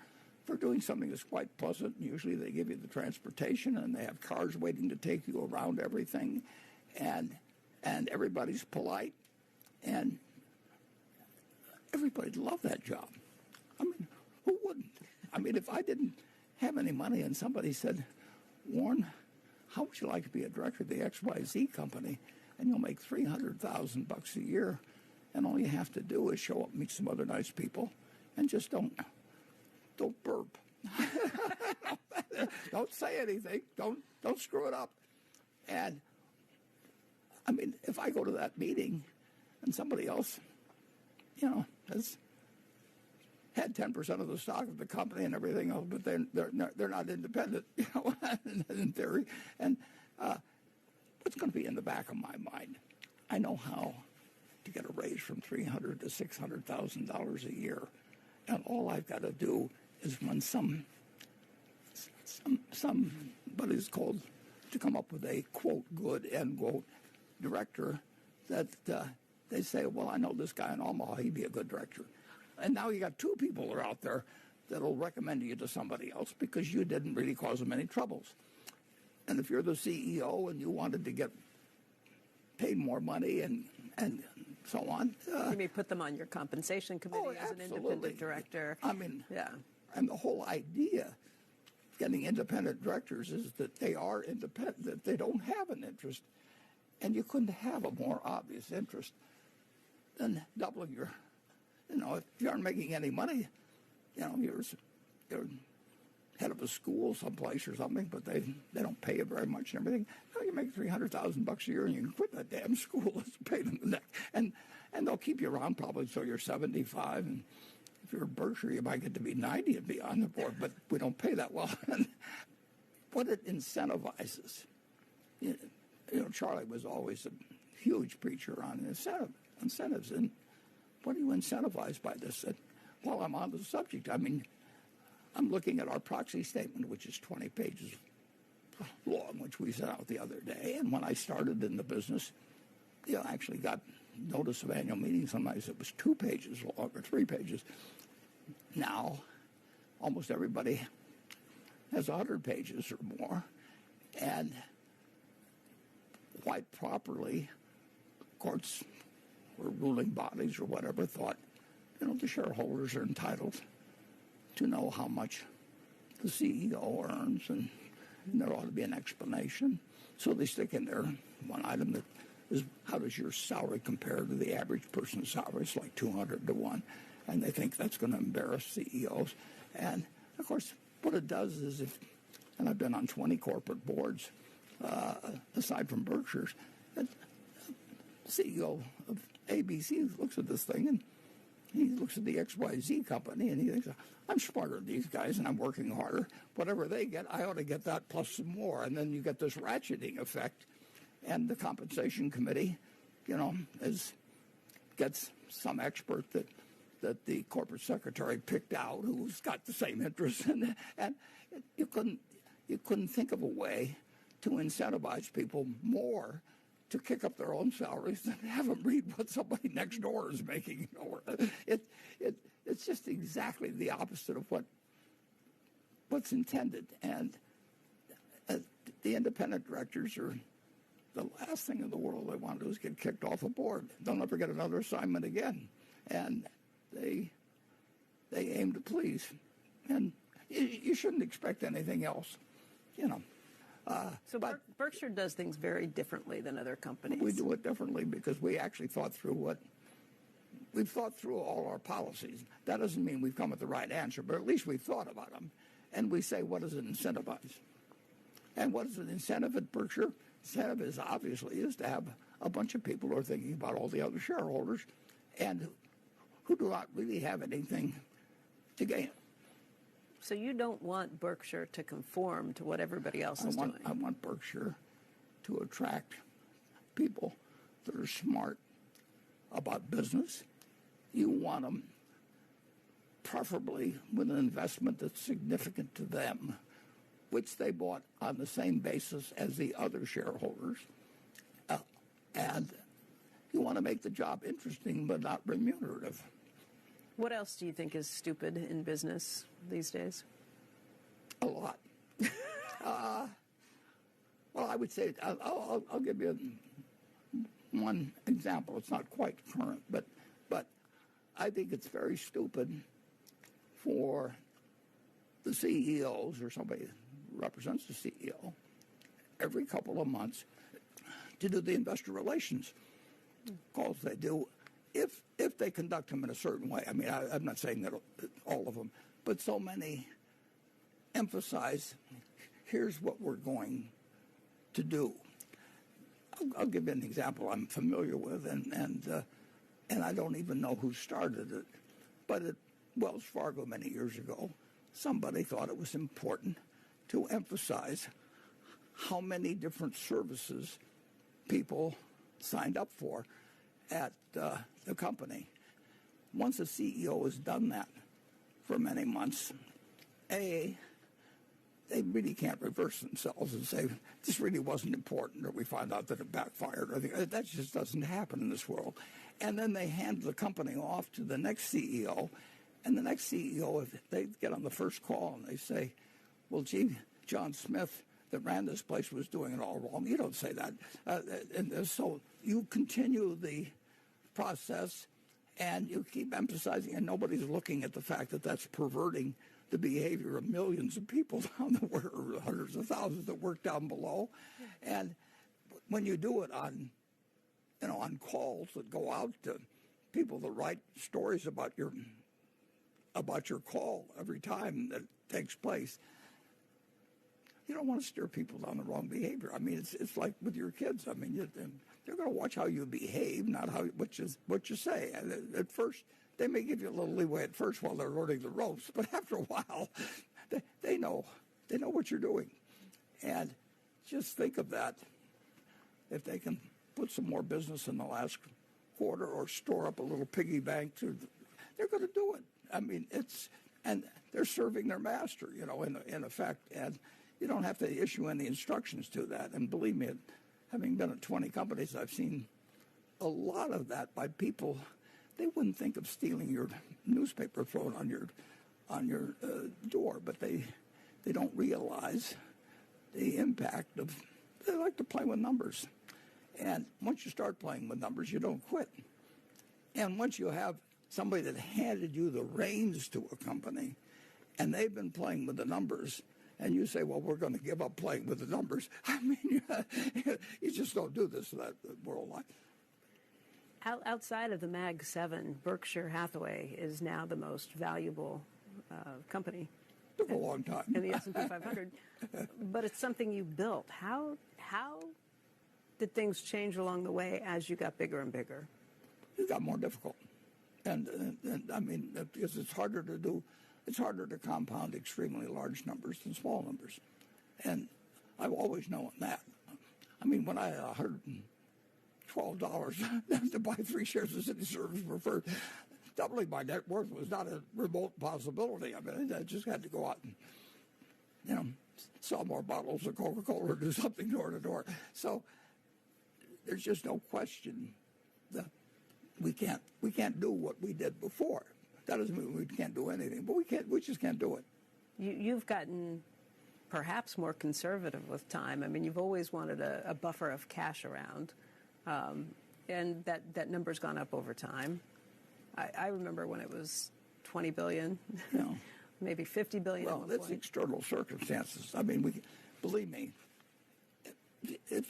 for doing something that's quite pleasant. Usually they give you the transportation and they have cars waiting to take you around everything, and everybody's polite, and everybody'd love that job. I mean, who wouldn't? I mean, if I didn't have any money and somebody said, Warren, how would you like to be a director of the XYZ company, and you'll make $300,000 a year, and all you have to do is show up, meet some other nice people, and just don't burp. Don't say anything. Don't screw it up. And I mean, if I go to that meeting and somebody else, has had 10% of the stock of the company and everything else, but they're not independent, in theory. And what's going to be in the back of my mind? I know how to get a raise from $300,000 to $600,000 a year, and all I've got to do is when somebody's called to come up with a quote good end quote director, that they say, well, I know this guy in Omaha, he'd be a good director. And now you got two people that are out there that'll recommend you to somebody else because you didn't really cause them any troubles. And if you're the CEO and you wanted to get paid more money and so on. You may put them on your compensation committee as an independent director. I mean, yeah. And the whole idea of getting independent directors is that they are independent, that they don't have an interest. And you couldn't have a more obvious interest than doubling your, if you aren't making any money, you're head of a school someplace or something, but they don't pay you very much and everything. No, you make $300,000 a year and you can quit that damn school. It's a pain in the neck. And they'll keep you around probably till you're 75. And if you're Berkshire, you might get to be 90 and be on the board, but we don't pay that well. And what it incentivizes, Charlie was always a huge preacher on incentives. And what do you incentivize by this? While I'm on the subject, I mean, I'm looking at our proxy statement, which is 20 pages long, which we sent out the other day. And when I started in the business, I actually got notice of annual meetings. Sometimes it was 2 pages long or 3 pages. Now, almost everybody has 100 pages or more. And quite properly, courts or ruling bodies or whatever thought, the shareholders are entitled to know how much the CEO earns, and there ought to be an explanation. So they stick in there one item that is, how does your salary compare to the average person's salary? It's like 200 to 1. And they think that's going to embarrass CEOs. And, of course, what it does is and I've been on 20 corporate boards, aside from Berkshire's, the CEO of ABC looks at this thing and he looks at the XYZ company and he thinks, I'm smarter than these guys and I'm working harder. Whatever they get, I ought to get that plus some more. And then you get this ratcheting effect. And the compensation committee, gets some expert that the corporate secretary picked out who's got the same interests. And you couldn't think of a way to incentivize people more to kick up their own salaries than have them read what somebody next door is making. It's just exactly the opposite of what's intended. And the independent directors are the last thing in the world they want to do is get kicked off a board. They'll never get another assignment again. And they aim to please. And, you shouldn't expect anything else, you know. So Berkshire does things very differently than other companies. We do it differently because we actually thought through we've thought through all our policies. That doesn't mean we've come with the right answer, but at least we've thought about them. And we say, what does it incentivize? And what is an incentive at Berkshire? Incentive is to have a bunch of people who are thinking about all the other shareholders and who do not really have anything to gain. So you don't want Berkshire to conform to what everybody else is doing? I want Berkshire to attract people that are smart about business. You want them preferably with an investment that's significant to them, which they bought on the same basis as the other shareholders. And you want to make the job interesting but not remunerative. What else do you think is stupid in business these days? A lot. Well, I would say, I'll give you one example. It's not quite current, but I think it's very stupid for the CEOs or somebody who represents the CEO every couple of months to do the investor relations calls they do if they conduct them in a certain way. I mean, I'm not saying that all of them, but so many emphasize, here's what we're going to do. I'll give you an example I'm familiar with, and I don't even know who started it, but at Wells Fargo many years ago, somebody thought it was important to emphasize how many different services people signed up for at the company. Once a CEO has done that for many months, they really can't reverse themselves and say, this really wasn't important, or we found out that it backfired. Or that just doesn't happen in this world. And then they hand the company off to the next CEO, and the next CEO, if they get on the first call and they say, well, gee, John Smith that ran this place was doing it all wrong. You don't say that. And so you continue the process, and you keep emphasizing, and nobody's looking at the fact that that's perverting the behavior of millions of people down the way, or hundreds of thousands that work down below. And when you do it on calls that go out to people that write stories about your call every time that takes place, you don't want to steer people down the wrong behavior. I mean, it's like with your kids. I mean, they're going to watch how you behave, not what you say. And at first, they may give you a little leeway at first while they're learning the ropes, but after a while, they know what you're doing. And just think of that. If they can put some more business in the last quarter or store up a little piggy bank, they're going to do it. I mean, and they're serving their master, in effect. And you don't have to issue any instructions to that. And believe me, having been at 20 companies, I've seen a lot of that by people. They wouldn't think of stealing your newspaper thrown on your door, but they don't realize the impact of. They like to play with numbers, and once you start playing with numbers, you don't quit. And once you have somebody that handed you the reins to a company, and they've been playing with the numbers, and you say, well, we're going to give up playing with the numbers. I mean, you just don't do this in that world. Outside of the Mag 7, Berkshire Hathaway is now the most valuable company. Took a long time. In the S&P 500. But it's something you built. How did things change along the way as you got bigger and bigger? It got more difficult. And I mean, because it's harder to compound extremely large numbers than small numbers. And I've always known that. I mean, when I had $12 to buy 3 shares of City Service Preferred, doubling my net worth was not a remote possibility. I mean, I just had to go out and, sell more bottles of Coca-Cola or do something door to door. So there's just no question that we can't do what we did before. That doesn't mean we can't do anything, but we just can't do it. You've gotten perhaps more conservative with time. I mean, you've always wanted a buffer of cash around, and that number's gone up over time. I remember when it was $20 billion. maybe $50 billion. Well, that's external circumstances. I mean, believe me, if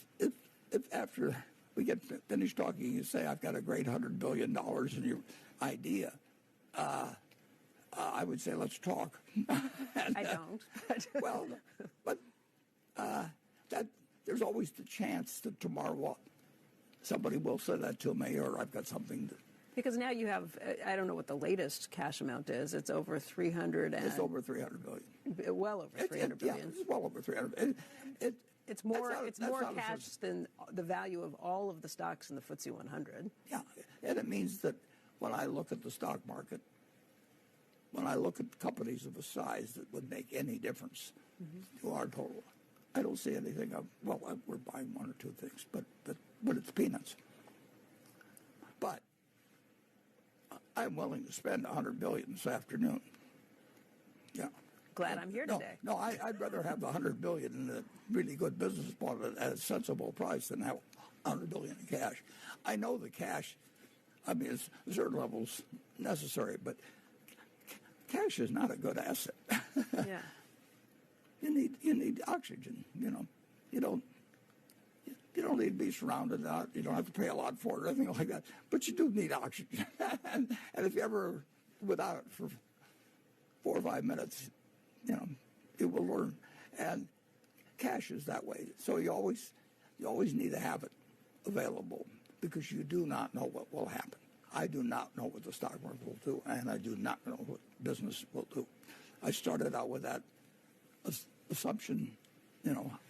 after we get finished talking, you say, I've got a great $100 billion in your idea, I would say, let's talk. And, I don't. Well, but that there's always the chance that tomorrow somebody will say that to me, or I've got something to... Because now you have, I don't know what the latest cash amount is. It's over 300 and... It's over 300 billion. Well over 300 billion. Yeah, it's well over 300. It's more cash than the value of all of the stocks in the FTSE 100. Yeah, and it means that when I look at the stock market, when I look at companies of a size that would make any difference to our total, I don't see anything of, well, we're buying one or two things, but it's peanuts. But I'm willing to spend $100 billion this afternoon. Yeah. Glad I'm here today. No, I'd rather have the $100 billion in a really good business bought at a sensible price than have $100 billion in cash. I know the cash, I mean, it's certain levels necessary, but cash is not a good asset. Yeah. You need oxygen. You don't need to be surrounded. You don't have to pay a lot for it or anything like that. But you do need oxygen. and if you're ever without it for 4 or 5 minutes, you will learn. And cash is that way. So you always need to have it available because you do not know what will happen. I do not know what the stock market will do, and I do not know what business will do. I started out with that assumption,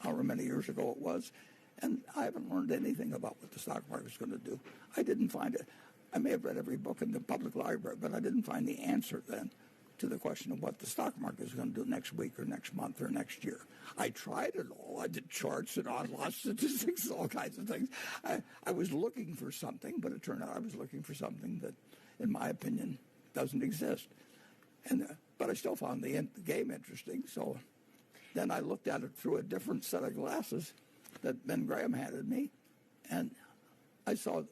however many years ago it was, and I haven't learned anything about what the stock market is going to do. I didn't find it. I may have read every book in the public library, but I didn't find the answer then to the question of what the stock market is going to do next week or next month or next year. I tried it all. I did charts and online statistics, all kinds of things. I was looking for something, but it turned out I was looking for something that, in my opinion, doesn't exist. But I still found the game interesting, so then I looked at it through a different set of glasses that Ben Graham handed me, and I saw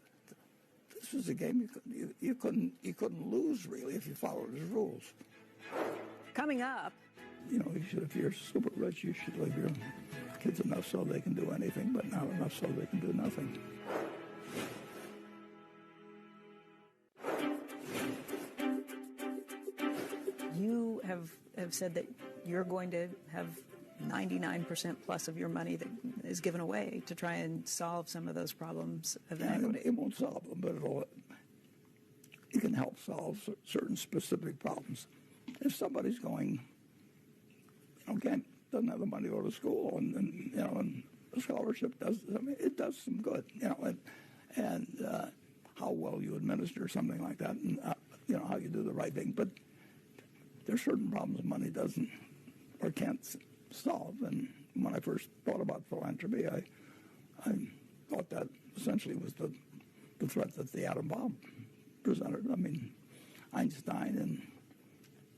this was a game you couldn't lose, really, if you followed his rules. Coming up. If you're super rich, you should leave your kids enough so they can do anything, but not enough so they can do nothing. You have said that you're going to have 99% plus of your money that is given away to try and solve some of those problems of equity. It won't solve them, but it can help solve certain specific problems. If somebody's going, doesn't have the money to go to school, and a scholarship it does some good, and how well you administer something like that, and how you do the right thing. But there's certain problems money doesn't or can't solve. And when I first thought about philanthropy, I thought that essentially was the threat that the atom bomb presented. I mean, Einstein in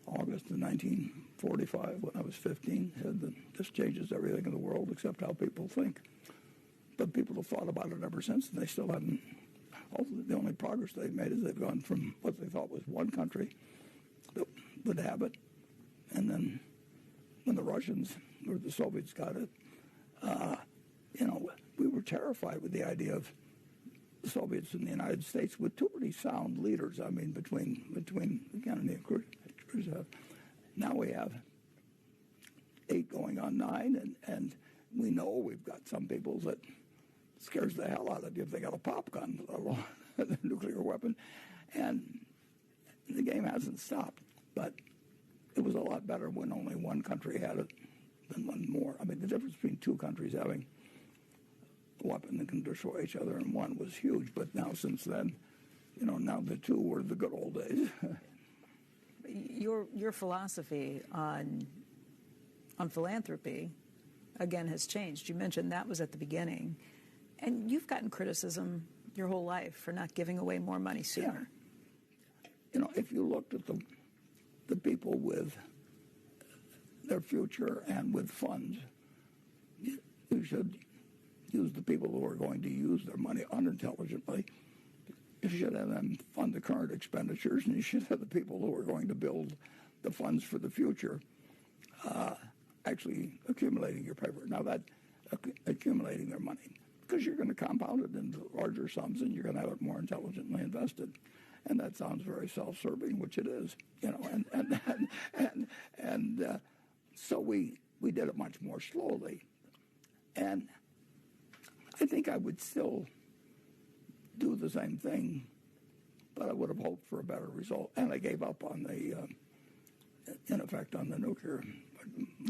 August of 1945, when I was 15, said that this changes everything in the world except how people think. But people have thought about it ever since, and they still haven't. The only progress they've made is they've gone from what they thought was one country that would have it, and then when the Russians or the Soviets got it, we were terrified with the idea of the Soviets and the United States with two pretty sound leaders. I mean, between Kennedy and Khrushchev. Now we have 8 going on 9, and we know we've got some people that scares the hell out of you if they got a pop gun, a nuclear weapon, and the game hasn't stopped. But it was a lot better when only one country had it than one more. I mean, the difference between two countries having a weapon that can destroy each other and one was huge. But now, since then, now the two were the good old days. Your philosophy on philanthropy, again, has changed. You mentioned that was at the beginning. And you've gotten criticism your whole life for not giving away more money sooner. Yeah. If you looked at the people with their future and with funds, you should use the people who are going to use their money unintelligently. You should have them fund the current expenditures, and you should have the people who are going to build the funds for the future, actually accumulating your paper. Now that accumulating their money, because you're going to compound it into larger sums and you're going to have it more intelligently invested. And that sounds very self-serving, which it is, so we did it much more slowly. And I think I would still do the same thing, but I would have hoped for a better result. And I gave up on in effect, on the nuclear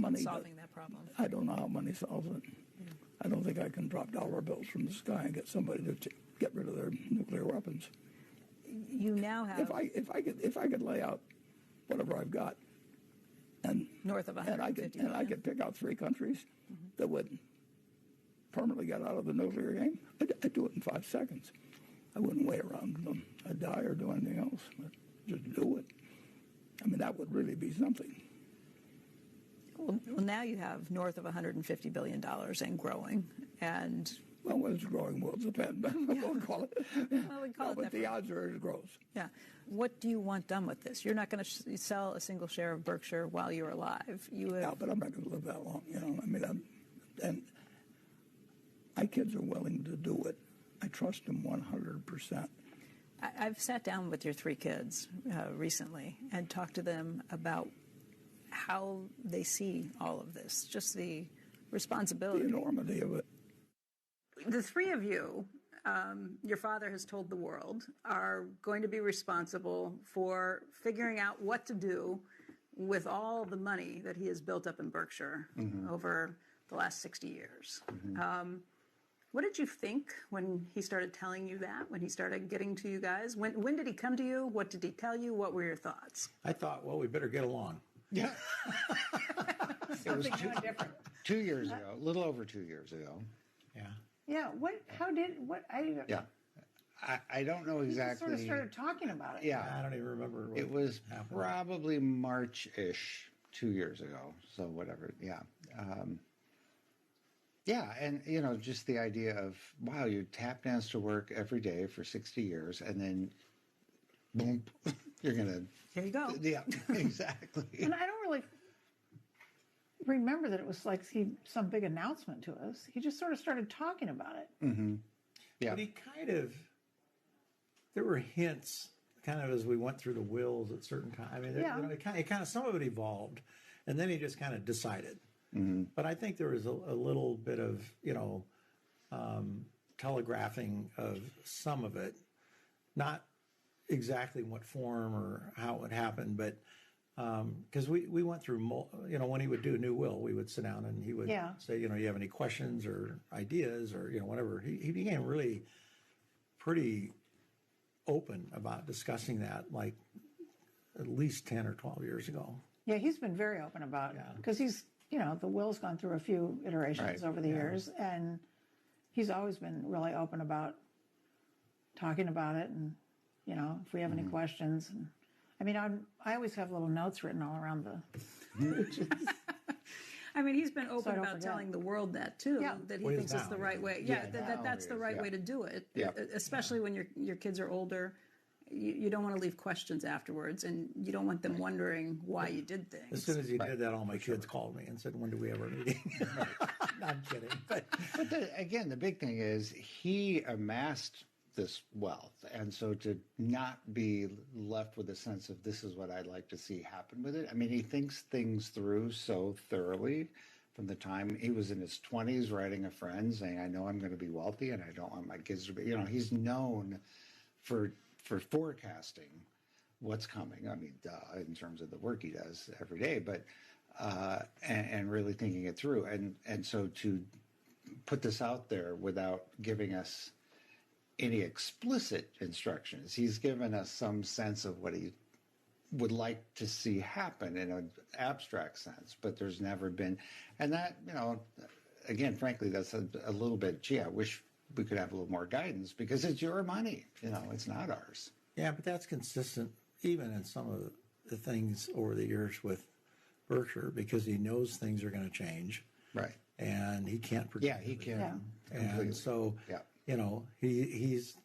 money. Solving that problem. I don't know how money solves it. Yeah. I don't think I can drop dollar bills from the sky and get somebody to get rid of their nuclear weapons. You now have... If I could lay out whatever I've got, and north of 150 and I could pick out 3 countries that would permanently get out of the nuclear game, I'd do it in 5 seconds. I wouldn't wait around for them. I'd die or do anything else. But just do it. I mean, that would really be something. Well, now you have north of $150 billion and growing, and... Well, when it's growing, will depend, but we'll call it. Well, we call it but that. The odds are it grows. Yeah. What do you want done with this? You're not going to sell a single share of Berkshire while you're alive. Yeah, but I'm not going to live that long, I mean, and my kids are willing to do it. I trust them 100%. I've sat down with your 3 kids recently and talked to them about how they see all of this, just the responsibility. The enormity of it. The 3 of you, your father has told the world, are going to be responsible for figuring out what to do with all the money that he has built up in Berkshire over the last 60 years. What did you think when he started telling you that, when he started getting to you guys? When did he come to you? What did he tell you? What were your thoughts? I thought, well, we better get along. Yeah. It was Something different. 2 years ago, a little over 2 years ago. Yeah. Yeah. I don't know He exactly. just sort of started talking about it. Yeah. I don't even remember what It was happened. probably March-ish 2 years ago. So whatever. Yeah. Yeah. And, just the idea of, wow, you tap dance to work every day for 60 years and then, boom, you're going to. Here you go. Yeah, exactly. And I don't really remember that it was like some big announcement to us. He just sort of started talking about it. Mm-hmm. Yeah. But he there were hints kind of as we went through the wills at certain times. I mean, it kind of, some of it evolved, and then he just kind of decided. Mm-hmm. But I think there was a little bit of, telegraphing of some of it, not exactly in what form or how it would happen, but because we went through, when he would do a new will, we would sit down and he would say, you have any questions or ideas or, whatever. He became really pretty open about discussing that, like at least 10 or 12 years ago. Yeah, he's been very open about it because he's, the will's gone through a few iterations over the years, and he's always been really open about talking about it and, if we have any questions. And I mean, I always have little notes written all around the pages. I mean, he's been open about telling the world that, too, that he thinks it's the right way. Yeah, that's the right way to do it, especially when your kids are older. You don't want to leave questions afterwards, and you don't want them wondering why you did things. As soon as he did that, all my kids called me and said, when do we have our meeting? No, I'm kidding. But again, the big thing is he amassed this wealth. And so to not be left with a sense of this is what I'd like to see happen with it. I mean, he thinks things through so thoroughly from the time he was in his 20s writing a friend saying, I know I'm going to be wealthy and I don't want my kids to be, he's known for forecasting what's coming. I mean, in terms of the work he does every day, but, and really thinking it through. And so to put this out there without giving us any explicit instructions, he's given us some sense of what he would like to see happen in an abstract sense, but there's never been, and that, again, frankly, that's a little bit, gee, I wish we could have a little more guidance because it's your money, it's not ours. Yeah, but that's consistent even in some of the things over the years with Berkshire because he knows things are going to change. Right. And he can't predict. Yeah, he can. Yeah. And so, he's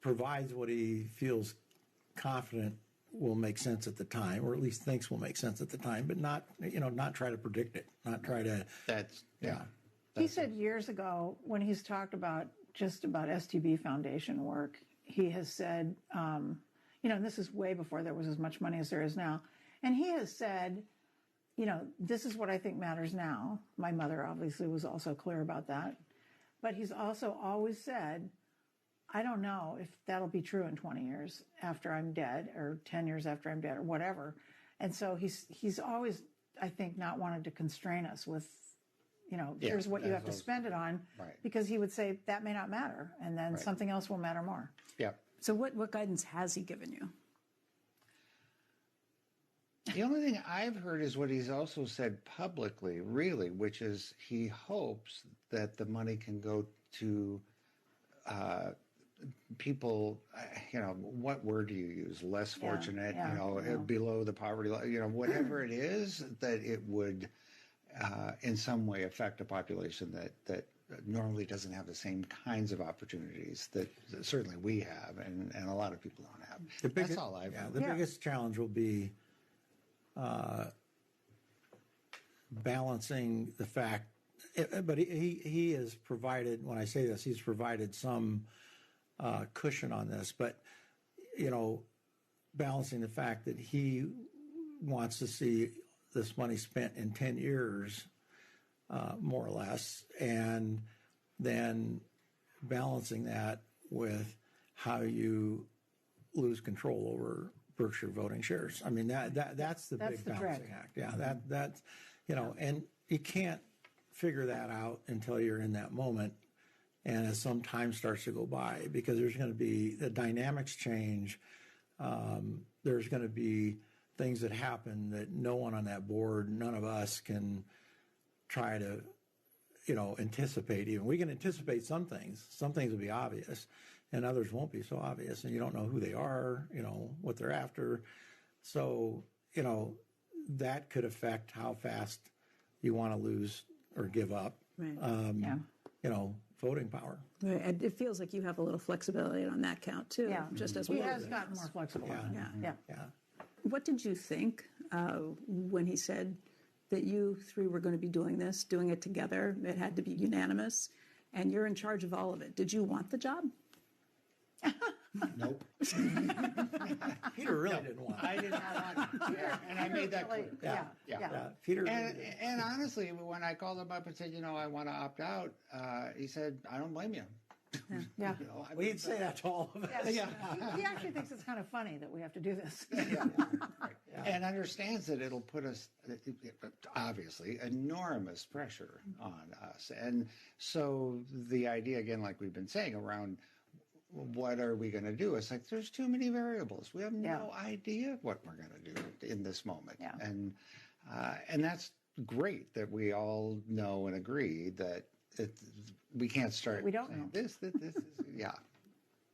provides what he feels confident will make sense at the time, or at least thinks will make sense at the time, but not try to predict it, not try to. He said years ago when he's talked about STB Foundation work, he has said, and this is way before there was as much money as there is now, and he has said, this is what I think matters now. My mother obviously was also clear about that, but he's also always said, I don't know if that'll be true in 20 years after I'm dead, or 10 years after I'm dead, or whatever. And so he's always, I think, not wanted to constrain us with, here's what you have to spend it on, because he would say that may not matter, and then something else will matter more. Yeah. So what guidance has he given you? The only thing I've heard is what he's also said publicly, really, which is he hopes that the money can go to people, what word do you use? Less fortunate, below the poverty line, whatever it is, that it would in some way affect a population that normally doesn't have the same kinds of opportunities that certainly we have, and a lot of people don't have. That's all I've heard. The biggest challenge will be balancing the fact, but he has provided, when I say this, he's provided some cushion on this, but, balancing the fact that he wants to see this money spent in 10 years, more or less, and then balancing that with how you lose control over Berkshire voting shares. I mean, that's the big balancing act. Yeah, that's, and you can't figure that out until you're in that moment. And as some time starts to go by, because there's going to be, the dynamics change, there's going to be things that happen that no one on that board, none of us can try to, anticipate even. We can anticipate some things. Some things will be obvious, and others won't be so obvious, and you don't know who they are, what they're after. So, that could affect how fast you want to lose or give up. Right. Voting power. Right. And it feels like you have a little flexibility on that count too. Yeah. Just as he has gotten more flexible. Yeah. What did you think when he said that you three were going to be doing it together? It had to be unanimous, and you're in charge of all of it. Did you want the job? Nope. Peter really didn't want it. I did not want it. And I made that clear. Yeah. Peter and honestly, when I called him up and said, I want to opt out, he said, I don't blame you. Yeah. We'd say that to all of us. Yes. He actually thinks it's kind of funny that we have to do this. And understands that it'll put us, obviously, enormous pressure on us. And so the idea, again, like we've been saying, around what are we going to do? It's like there's too many variables. We have no idea what we're going to do in this moment. Yeah. And that's great that we all know and agree that we can't start. We don't know. This is,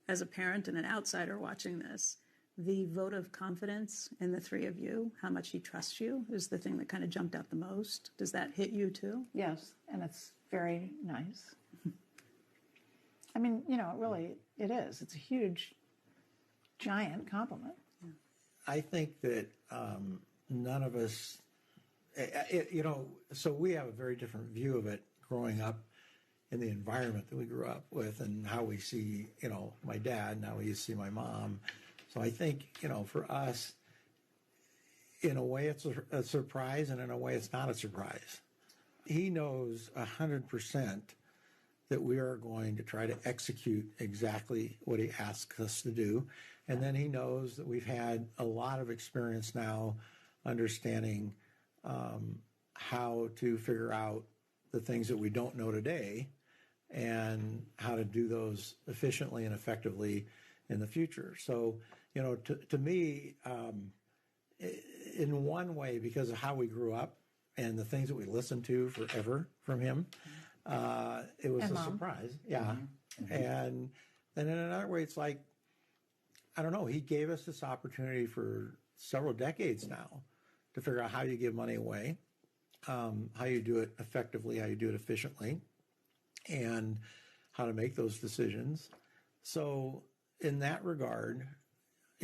As a parent and an outsider watching this, the vote of confidence in the three of you, how much he trusts you, is the thing that kind of jumped out the most. Does that hit you too? Yes, and it's very nice. I mean, it is. It's a huge, giant compliment. I think that none of us, so we have a very different view of it growing up in the environment that we grew up with, and how we see, my dad, and how we see my mom. So I think, for us, in a way it's a surprise, and in a way it's not a surprise. He knows 100% that we are going to try to execute exactly what he asks us to do. And then he knows that we've had a lot of experience now understanding how to figure out the things that we don't know today and how to do those efficiently and effectively in the future. So, to me, in one way, because of how we grew up and the things that we listened to forever from him, it was a surprise. Yeah. Mm-hmm. And then in another way, it's like, I don't know, he gave us this opportunity for several decades now to figure out how you give money away, how you do it effectively, how you do it efficiently, and how to make those decisions. So in that regard,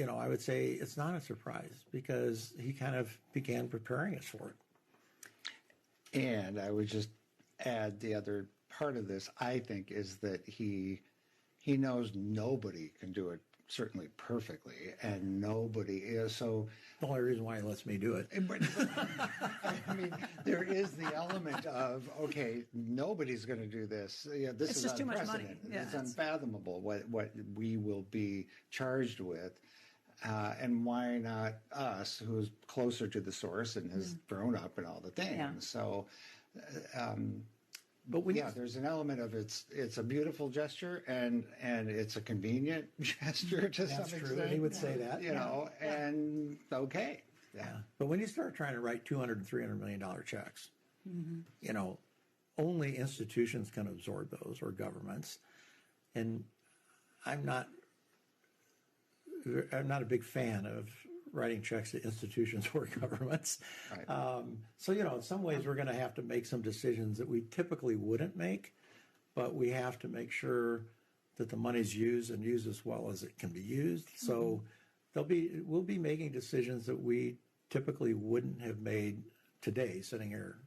I would say it's not a surprise because he kind of began preparing us for it. And I would just add the other part of this, I think, is that he knows nobody can do it certainly perfectly, and nobody is. So the only reason why he lets me do it. I mean, there is the element of, okay, nobody's going to do this. Yeah, this is just too much money. unprecedented. Yeah, it's unfathomable what we will be charged with. And why not us, who's closer to the source and has grown up and all the things? Yeah. So, But there's an element of it's a beautiful gesture and it's a convenient gesture to some extent. That's true. He would say that. And okay. Yeah. But when you start trying to write $200 and $300 million checks, only institutions can absorb those, or governments. And I'm not a big fan of writing checks to institutions or governments. Right. So, in some ways we're going to have to make some decisions that we typically wouldn't make, but we have to make sure that the money's used and used as well as it can be used. So we'll be making decisions that we typically wouldn't have made today sitting here.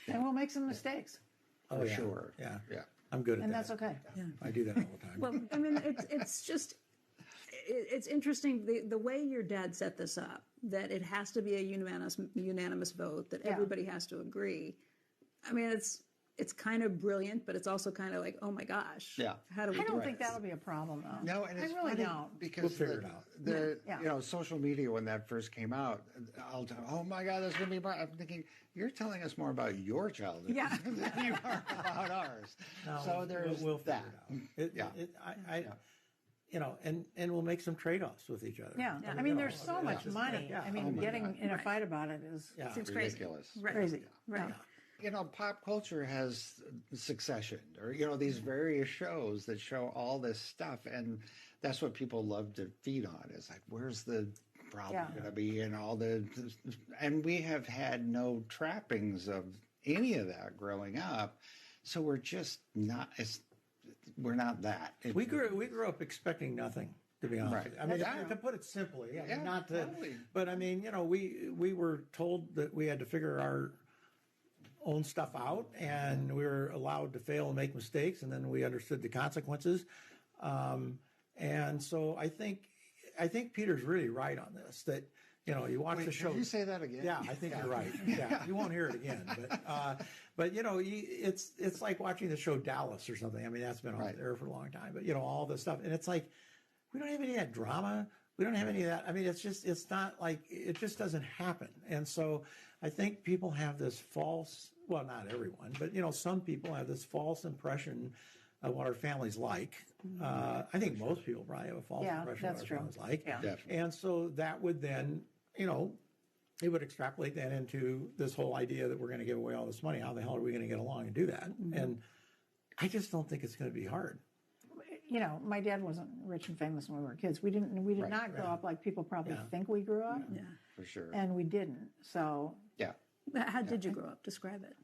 And we'll make some mistakes. Oh, For yeah. sure. Yeah. Yeah. I'm good at And that. that's okay. Yeah. I do that all the time. Well, I mean, it's just, it's interesting the way your dad set this up, that it has to be a unanimous vote, that everybody has to agree. I mean, it's kind of brilliant, but it's also kind of like, oh my gosh. Yeah. How do we I do don't it? think that'll be a problem, though. No, and it's I really funny don't. because We'll figure it out. Social media, when that first came out, oh my God, that's going to be. I'm thinking, you're telling us more about your childhood than you are about ours. No, So there's we'll that. figure it out. And we'll make some trade-offs with each other. Yeah. I mean, there's so much money. Yeah. I mean, getting in a fight about it is Seems crazy. Ridiculous. Right. crazy. Right. Pop culture has Succession, or these various shows that show all this stuff, and that's what people love to feed on. Is like, where's the problem going to be, and we have had no trappings of any of that growing up, so we're just not. We're not that. We grew up expecting nothing, to be honest with you. I mean, to put it simply, totally. But I mean, we were told that we had to figure our own stuff out, and we were allowed to fail and make mistakes, and then we understood the consequences. And so I think Peter's really right on this. That you watch the show. Can you say that again? Yeah, I think you're right. Yeah, you won't hear it again. But it's like watching the show Dallas or something. I mean, that's been on there for a long time. But all this stuff, and it's like we don't have any of that drama. We don't have any of that. I mean, it's not like it just doesn't happen. And so I think people have this false. Well, not everyone, but some people have this false impression of what our family's like. I think most people probably have a false impression of what our family's like. Yeah. Definitely. And so that would then, it would extrapolate that into this whole idea that we're going to give away all this money. How the hell are we going to get along and do that? And I just don't think it's going to be hard. My dad wasn't rich and famous when we were kids. We did not grow up like people probably think we grew up. Yeah. For sure. And we didn't. So Yeah. How did you grow up? Describe it.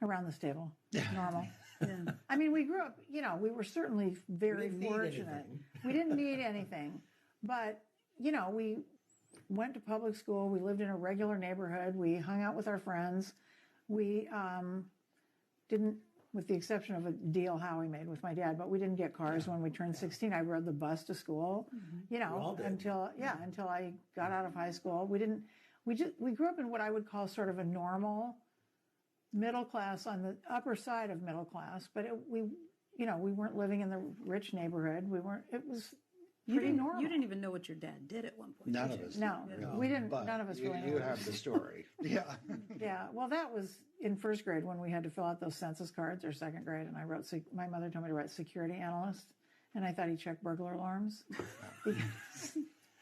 around the stable, normal. Yeah. I mean, we grew up, we were certainly very didn't need fortunate. anything. We didn't need anything. But, we went to public school. We lived in a regular neighborhood. We hung out with our friends. We didn't, with the exception of a deal Howie made with my dad, but we didn't get cars when we turned 16. I rode the bus to school, all did. until I got out of high school. We grew up in what I would call sort of a normal middle class, on the upper side of middle class, but we weren't living in the rich neighborhood. It was pretty normal. You didn't even know what your dad did at one point. None of us. No, we didn't. But None of us really. You have the story. Yeah. Yeah. Well, that was in first grade when we had to fill out those census cards, or second grade, and I wrote. My mother told me to write security analyst, and I thought he checked burglar alarms.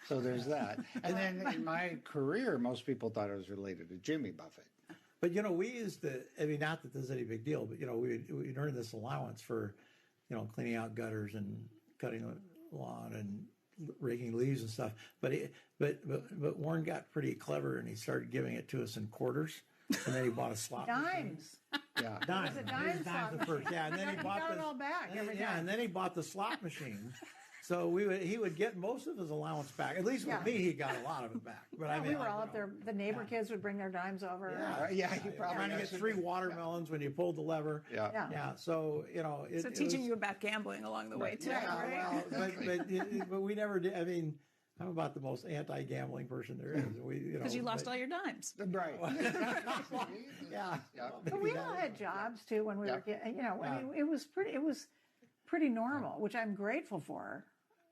So there's that. And then in my career, most people thought it was related to Jimmy Buffett. But, we used to, not that this is any big deal, but, we'd earn this allowance for, cleaning out gutters and cutting the lawn and raking leaves and stuff. But Warren got pretty clever, and he started giving it to us in quarters. And then he bought a slot machine. Dimes. Yeah. Dimes. It was a dime slot the first. Yeah, and then he bought got it all back every time. and then he bought the slot machine. So he would get most of his allowance back. At least with me, he got a lot of it back. But I mean, we were all up there. The neighbor kids would bring their dimes over. You probably trying to get 3 watermelons when you pulled the lever. Yeah. So so teaching you about gambling along the way too. Right? Well, but we never did. I mean, I'm about the most anti-gambling person there is. Because you lost all your dimes. Right. But we all had jobs too when we were kids. I mean, it was pretty normal, which I'm grateful for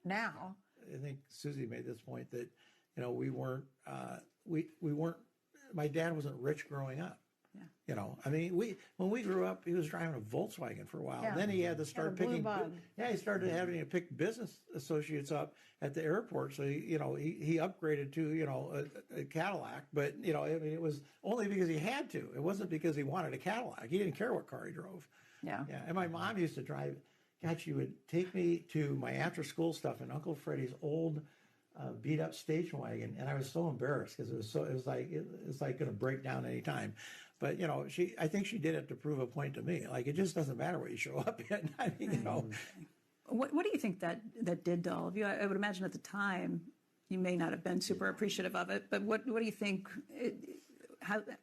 now. I think Susie made this point that, we weren't, my dad wasn't rich growing up. I mean, when we grew up, he was driving a Volkswagen for a while. Yeah. Then he had to start picking. Bug. He started having to pick business associates up at the airport. So he upgraded to a Cadillac. But I mean, it was only because he had to. It wasn't because he wanted a Cadillac. He didn't care what car he drove. Yeah. And my mom used to drive. God, she would take me to my after-school stuff in Uncle Freddie's old beat-up station wagon, and I was so embarrassed because it was like going to break down any time. But I think she did it to prove a point to me. Like, it just doesn't matter what you show up in. I mean, What do you think that did to all of you? I would imagine at the time you may not have been super appreciative of it, but what do you think?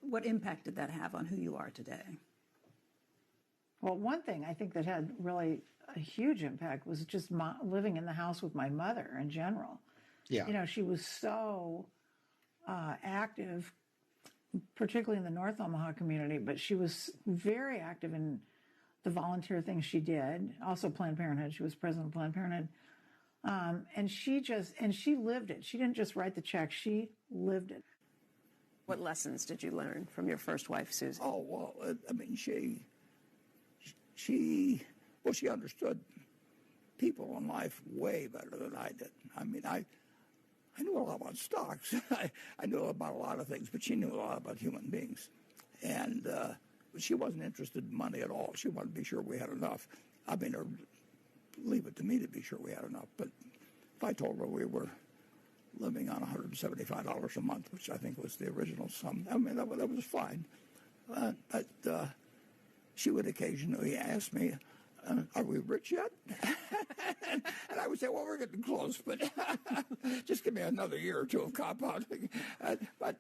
What impact did that have on who you are today? Well, one thing I think that had really a huge impact was just living in the house with my mother in general. Yeah. She was so active, particularly in the North Omaha community, but she was very active in the volunteer things she did. Also Planned Parenthood. She was president of Planned Parenthood. And she lived it. She didn't just write the check. She lived it. What lessons did you learn from your first wife, Susie? Oh, well, I mean, she understood people in life way better than I did. I mean, I knew a lot about stocks. I knew about a lot of things, but she knew a lot about human beings. And she wasn't interested in money at all. She wanted to be sure we had enough. I mean, or leave it to me to be sure we had enough. But if I told her we were living on $175 a month, which I think was the original sum, I mean, that was fine. But she would occasionally ask me, are we rich yet? And I would say, well, we're getting close, but just give me another year or two of compounding. But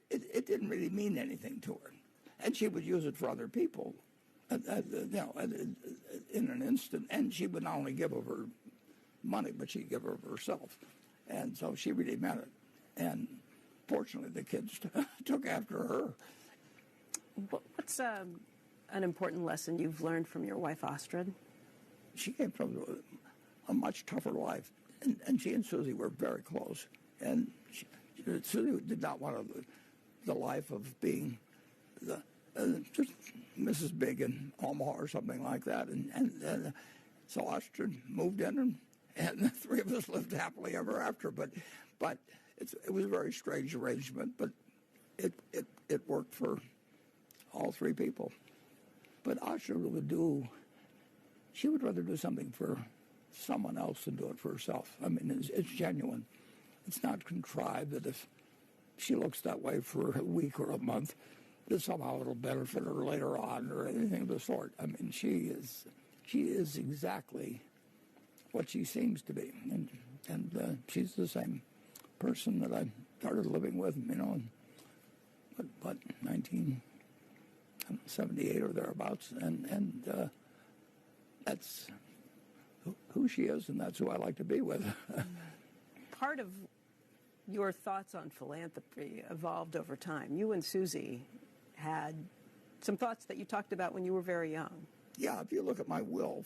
it didn't really mean anything to her. And she would use it for other people, in an instant. And she would not only give of her money, but she'd give of herself. And so she really meant it. And fortunately, the kids took after her. What's an important lesson you've learned from your wife, Astrid? She came from a much tougher life, and she and Susie were very close. And Susie did not want the life of being just Mrs. Big in Omaha or something like that. And so Astrid moved in, and the three of us lived happily ever after. But it was a very strange arrangement, but it worked for all three people. But Astrid she would rather do something for someone else than do it for herself. I mean, it's genuine. It's not contrived that if she looks that way for a week or a month, that somehow it'll benefit her later on or anything of the sort. I mean, she is exactly what she seems to be. And she's the same person that I started living with, in 1978 or thereabouts, and that's who she is, and that's who I like to be with. Part of your thoughts on philanthropy evolved over time. You and Susie had some thoughts that you talked about when you were very young. Yeah, if you look at my will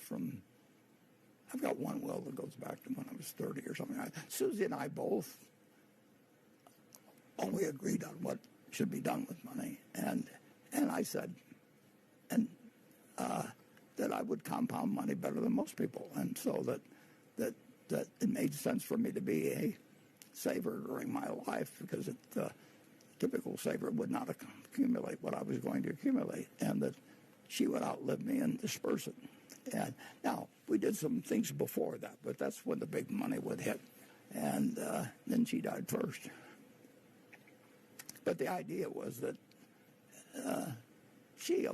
I've got one will that goes back to when I was 30 or something. Susie and I both only agreed on what should be done with money, and I said, that I would compound money better than most people, and so that it made sense for me to be a saver during my life, because the typical saver would not accumulate what I was going to accumulate, and that she would outlive me and disperse it. And now we did some things before that, but that's when the big money would hit, and then she died first. But the idea was that she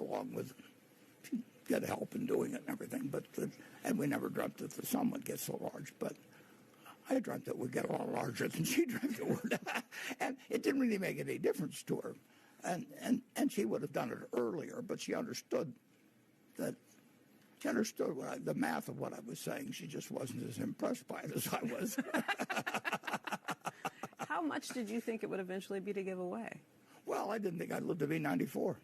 get help in doing it and everything. And we never dreamt that the sum would get so large. But I dreamt it would get a lot larger than she dreamt it would. And it didn't really make any difference to her. And she would have done it earlier, but she understood that. She understood the math of what I was saying. She just wasn't as impressed by it as I was. How much did you think it would eventually be to give away? Well, I didn't think I'd live to be 94.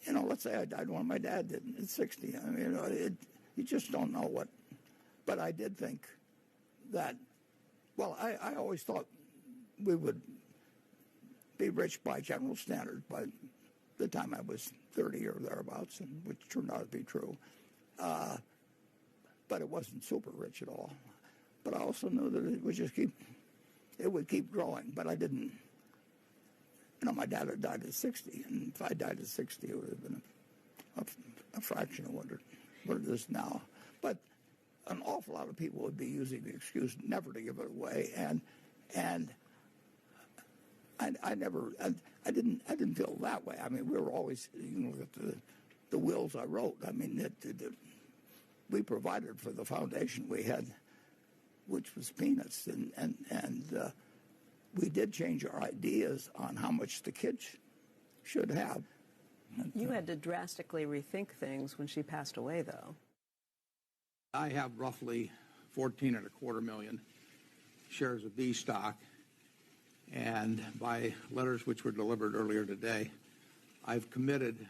You know, let's say I died when my dad did at 60. I mean, you just don't know what. But I did think that, well, I always thought we would be rich by general standards by the time I was 30 or thereabouts, and which turned out to be true. But it wasn't super rich at all. But I also knew that it would keep growing. But I didn't. You know, my dad had died at 60, and if I died at 60, it would have been a fraction of what it is now. But an awful lot of people would be using the excuse never to give it away, and I didn't feel that way. I mean, we were always, you know, the wills I wrote. I mean, we provided for the foundation we had, which was peanuts, and we did change our ideas on how much the kids should have. You had to drastically rethink things when she passed away, though. I have roughly 14.25 million shares of B stock, and by letters which were delivered earlier today, I've committed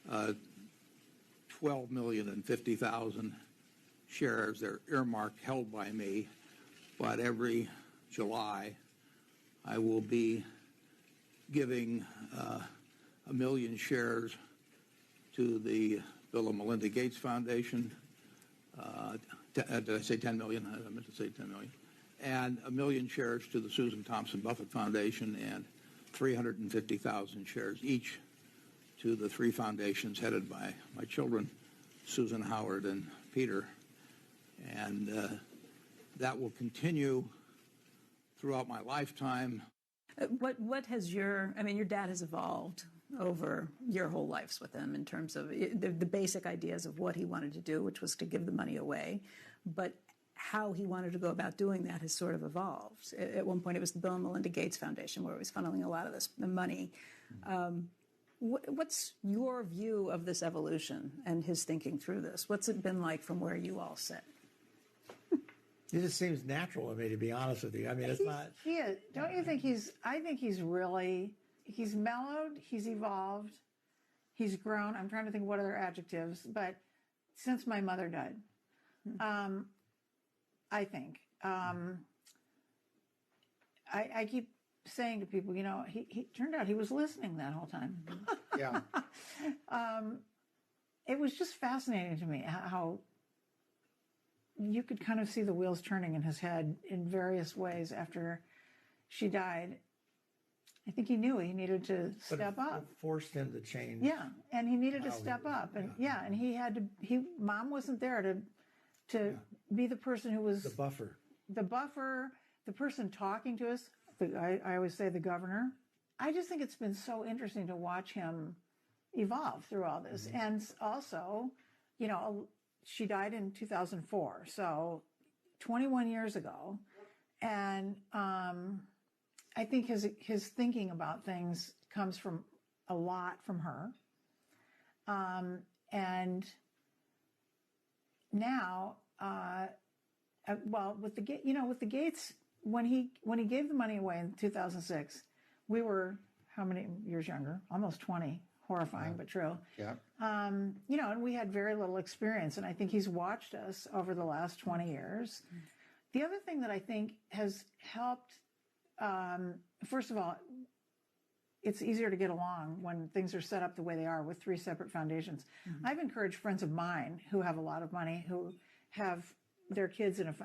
12,050,000 shares. They're earmarked, held by me, but every July I will be giving 1 million shares to the Bill and Melinda Gates Foundation. Did I say 10 million? I meant to say 10 million. And 1 million shares to the Susan Thompson Buffett Foundation, and 350,000 shares each to the 3 foundations headed by my children, Susan, Howard, and Peter. And that will continue throughout my lifetime. What has your dad has evolved over your whole lives with him in terms of the basic ideas of what he wanted to do, which was to give the money away, but how he wanted to go about doing that has sort of evolved. At one point, it was the Bill and Melinda Gates Foundation, where it was funneling a lot of the money. What's your view of this evolution and his thinking through this? What's it been like from where you all sit? It just seems natural to me, to be honest with you. I mean, it's not. He is. Don't you think I think he's mellowed, he's evolved, he's grown. I'm trying to think what other adjectives, but since my mother died, I think. I keep saying to people, you know, he turned out he was listening that whole time. Yeah. It was just fascinating to me how you could kind of see the wheels turning in his head in various ways after she died. I think he knew he needed to step up. It forced him to change. Yeah, and he needed to step up, and and he had to. Mom wasn't there to be the person who was the buffer, the person talking to us. I always say the governor. I just think it's been so interesting to watch him evolve through all this, and also, you know, she died in 2004, so 21 years ago, and I think his thinking about things comes from a lot from her, and now, well, with the Gates, when he gave the money away in 2006, we were how many years younger? Almost 20. Horrifying, but true. Yeah. You know, and we had very little experience, and I think he's watched us over the last 20 years. The other thing that I think has helped, first of all, it's easier to get along when things are set up the way they are with 3 separate foundations. I've encouraged friends of mine who have a lot of money, who have their kids in a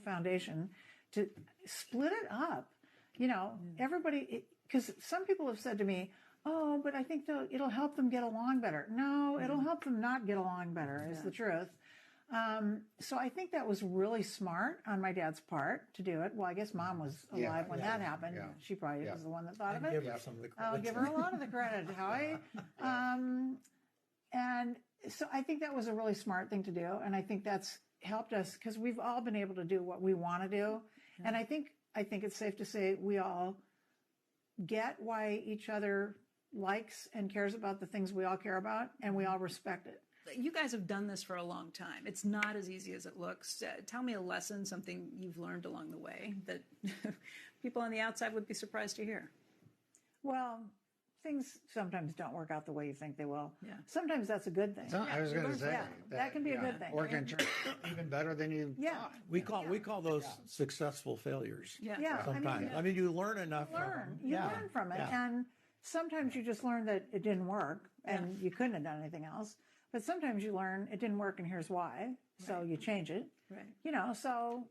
foundation, to split it up. You know, everybody, because some people have said to me, oh, but I think it'll help them get along better. No, it'll help them not get along better, is the truth. So I think that was really smart on my dad's part to do it. Well, I guess Mom was alive when that happened. Yeah. She probably was the one that thought of it. Give her some of the credit. I'll give her a lot of the credit, Howie. And so I think that was a really smart thing to do. And I think that's helped us because we've all been able to do what we want to do. And I think it's safe to say we all get why each other likes and cares about the things we all care about, and we all respect it. You guys have done this for a long time. It's not as easy as it looks. Tell me a lesson, something you've learned along the way that people on the outside would be surprised to hear. Well, things sometimes don't work out the way you think they will. Yeah. Sometimes that's a good thing. So I was going to say that can be a good thing. Or can turn even better than you thought. We call those successful failures. Yeah. Sometimes. I mean, you learn enough. You learn from it. And sometimes you just learn that it didn't work and you couldn't have done anything else. But sometimes you learn it didn't work and here's why. So you change it. Right. You know, so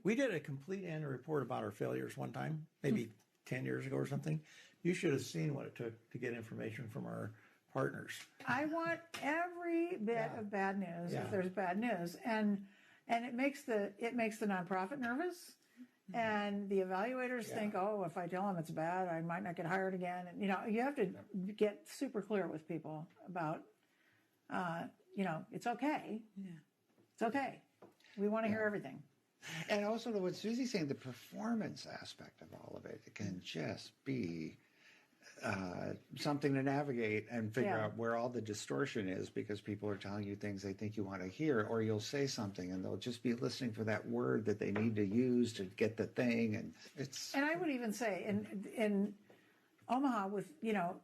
We did a complete annual report about our failures one time, maybe 10 years ago or something. You should have seen what it took to get information from our partners. I want every bit of bad news if there's bad news. And it makes the nonprofit nervous. And the evaluators think, oh, if I tell them it's bad, I might not get hired again. And, you know, you have to get super clear with people about, you know, it's okay. Yeah. It's okay. We want to hear everything. And also, what Susie's saying, the performance aspect of all of it, it can just be something to navigate and figure out where all the distortion is because people are telling you things they think you want to hear, or you'll say something and they'll just be listening for that word that they need to use to get the thing. And it's. And I would even say in Omaha, with, you know,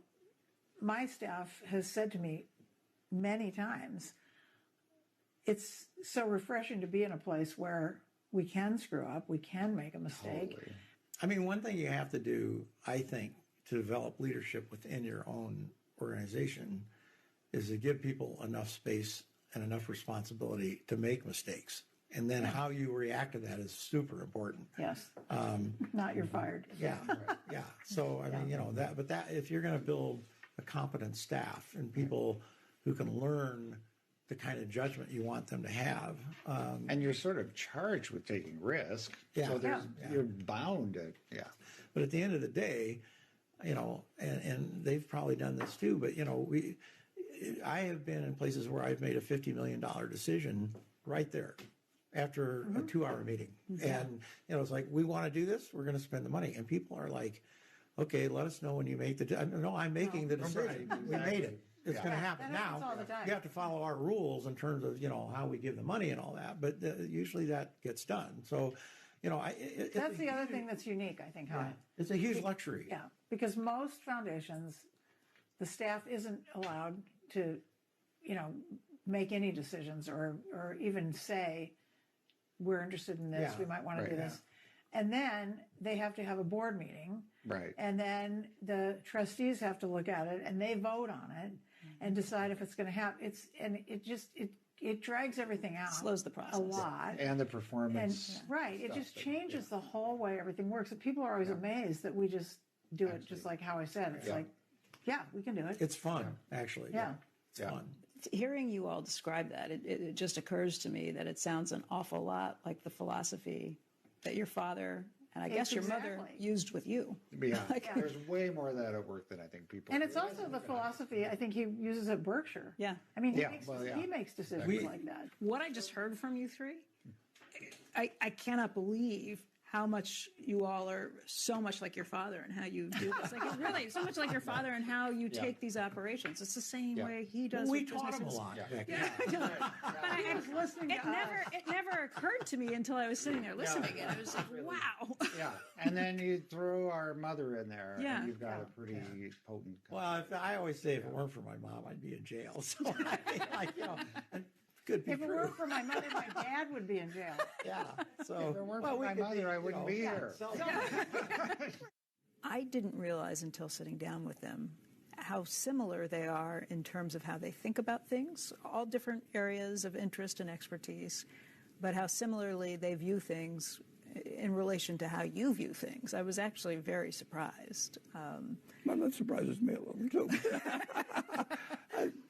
my staff has said to me many times, it's so refreshing to be in a place where we can screw up, we can make a mistake. Totally. I mean, one thing you have to do, I think, to develop leadership within your own organization is to give people enough space and enough responsibility to make mistakes. And then how you react to that is super important. Yes. Not you're fired. Yeah. Yeah. So, I mean, you know, that if you're going to build a competent staff and people who can learn the kind of judgment you want them to have. And you're sort of charged with taking risk. Yeah. So you're bound to, But at the end of the day, you know, and they've probably done this too, but, you know, I have been in places where I've made a $50 million decision right there after a 2-hour meeting. And, you know, it's like, we want to do this, we're going to spend the money. And people are like, okay, let us know when you make the decision. No, I'm making the decision. We made it. It's going to happen now. All the time. You have to follow our rules in terms of, you know, how we give the money and all that. But usually that gets done. So, you know, that's the other thing that's unique, I think. It's a huge luxury. Yeah, because most foundations, the staff isn't allowed to, you know, make any decisions or even say, we're interested in this, we might want to do this. And then they have to have a board meeting. Right. And then the trustees have to look at it and they vote on it and decide if it's going to happen. It drags everything out. Slows the process. A lot. And the performance. Right. It just changes the whole way everything works. And people are always amazed that we just do it just like how I said. It's like, we can do it. It's fun, actually. Yeah. It's fun. Hearing you all describe that, it just occurs to me that it sounds an awful lot like the philosophy that your father and I guess your mother used with you. Yeah. There's way more of that at work than I think people And it's also the philosophy I think he uses at Berkshire. Yeah. I mean, he makes decisions like that. What I just heard from you three, I cannot believe how much you all are so much like your father and how you do this. Like, it's really so much like your father and how you take these operations. It's the same way he does. We taught him a lot. But was listening it never occurred to me until I was sitting there listening. And I was like, wow. Yeah. And then you throw our mother in there and you've got a pretty potent. Well, I always say if it weren't for my mom, I'd be in jail. So, like, you know, could be if it weren't for my mother, my dad would be in jail. Yeah. So if it weren't for my mother, I wouldn't be here. I didn't realize until sitting down with them how similar they are in terms of how they think about things, all different areas of interest and expertise, but how similarly they view things in relation to how you view things. I was actually very surprised. Well, that surprises me a little too.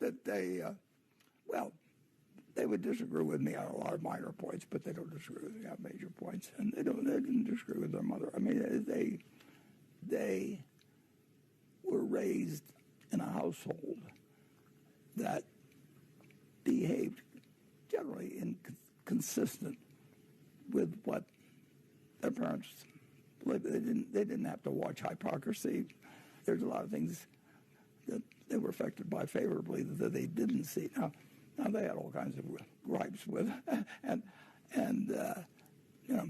That they, they would disagree with me on a lot of minor points, but they don't disagree with me on major points, and they didn't disagree with their mother. I mean, they were raised in a household that behaved generally inconsistent with what their parents believed. They didn't have to watch hypocrisy. There's a lot of things that they were affected by favorably that they didn't see. Now they had all kinds of gripes with, and you know,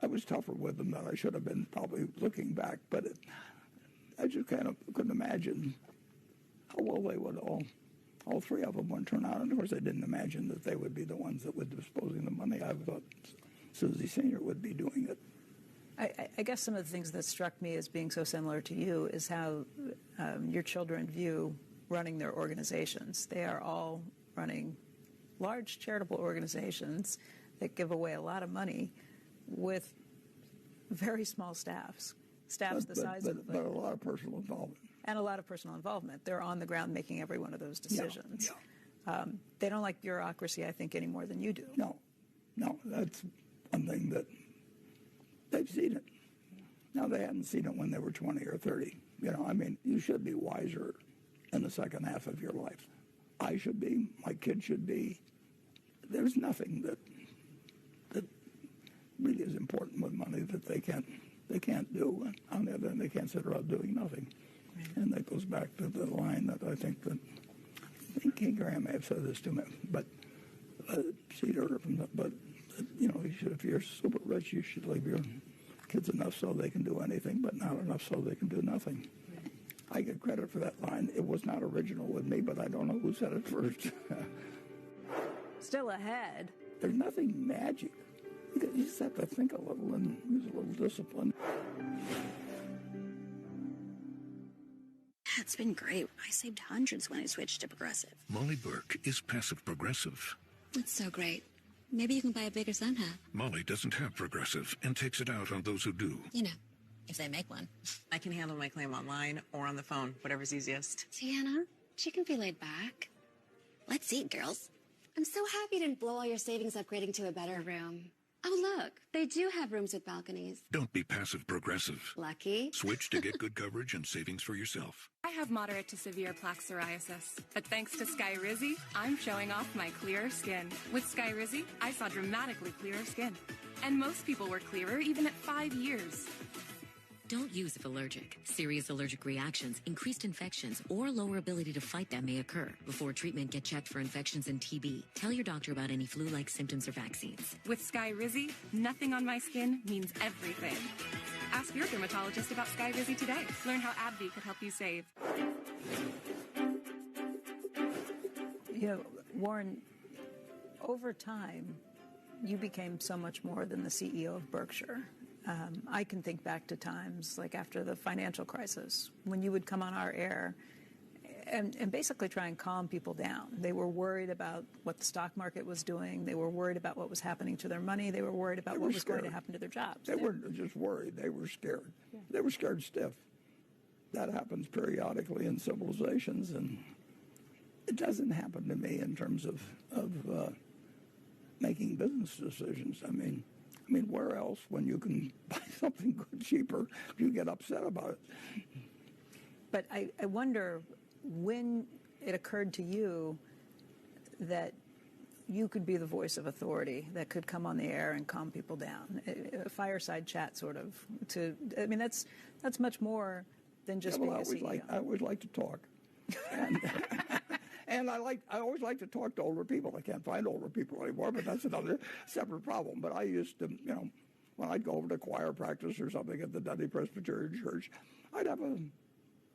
I was tougher with them than I should have been, probably looking back. But I just kind of couldn't imagine how well they would all three of them would turn out. And of course, I didn't imagine that they would be the ones that would be disposing the money. I thought Susie Senior would be doing it. I guess some of the things that struck me as being so similar to you is how your children view running their organizations. They are all running large charitable organizations that give away a lot of money with very small staffs the size of but a lot of personal involvement. And a lot of personal involvement. They're on the ground making every one of those decisions. Yeah. They don't like bureaucracy, I think, any more than you do. No, that's one thing that they've seen it. Now, they hadn't seen it when they were 20 or 30. You know, I mean, you should be wiser in the second half of your life. I should be. My kids should be. There's nothing that really is important with money that they can't do. And on the other hand, they can't sit around doing nothing. Right. And that goes back to the line that I think King Graham may have said this to me, but Cedar, but you know, if you're super rich, you should leave your kids enough so they can do anything, but not enough so they can do nothing. Right. I get credit for that line. It was not original with me, but I don't know who said it first. Still ahead. There's nothing magic. You just have to think a little and use a little discipline. It's been great. I saved hundreds when I switched to Progressive. Molly Burke is passive progressive. That's so great. Maybe you can buy a bigger sun hat. Molly doesn't have Progressive and takes it out on those who do. You know, if they make one. I can handle my claim online or on the phone, whatever's easiest. Tiana, she can be laid back. Let's eat, girls. I'm so happy you didn't blow all your savings upgrading to a better room. Oh, look, they do have rooms with balconies. Don't be passive progressive. Lucky. Switch to get good coverage and savings for yourself. I have moderate to severe plaque psoriasis, but thanks to Skyrizi, I'm showing off my clearer skin. With Skyrizi, I saw dramatically clearer skin. And most people were clearer even at 5 years. Don't use if allergic. Serious allergic reactions, increased infections, or lower ability to fight them may occur. Before treatment, get checked for infections and TB. Tell your doctor about any flu-like symptoms or vaccines. With Skyrizi, nothing on my skin means everything. Ask your dermatologist about Skyrizi today. Learn how AbbVie could help you save. You know, Warren, over time, you became so much more than the CEO of Berkshire. I can think back to times like after the financial crisis when you would come on our air and basically try and calm people down. They were worried about what the stock market was doing. They were worried about what was happening to their money. They were worried about what was going to happen to their jobs. They weren't just worried. They were scared. Yeah. They were scared stiff. That happens periodically in civilizations, and it doesn't happen to me in terms of making business decisions. I mean, where else, when you can buy something good cheaper, do you get upset about it? But I wonder when it occurred to you that you could be the voice of authority that could come on the air and calm people down. A fireside chat, sort of. That's much more than just being a CEO. I always like to talk. And I always like to talk to older people. I can't find older people anymore, but that's another separate problem. But I used to, when I'd go over to choir practice or something at the Dundee Presbyterian Church, I'd have a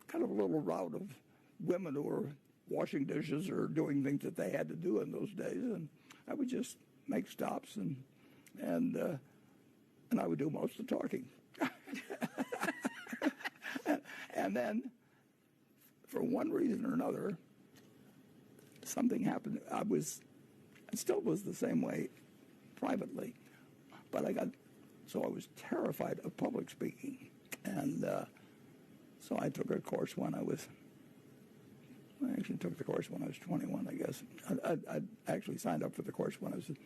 kind of a little rout of women who were washing dishes or doing things that they had to do in those days, and I would just make stops and I would do most of the talking. and then, for one reason or another, something happened. I still was the same way privately, but I was terrified of public speaking, and so I took a course when I actually took the course when I was 21, I guess. I actually signed up for the course when I was at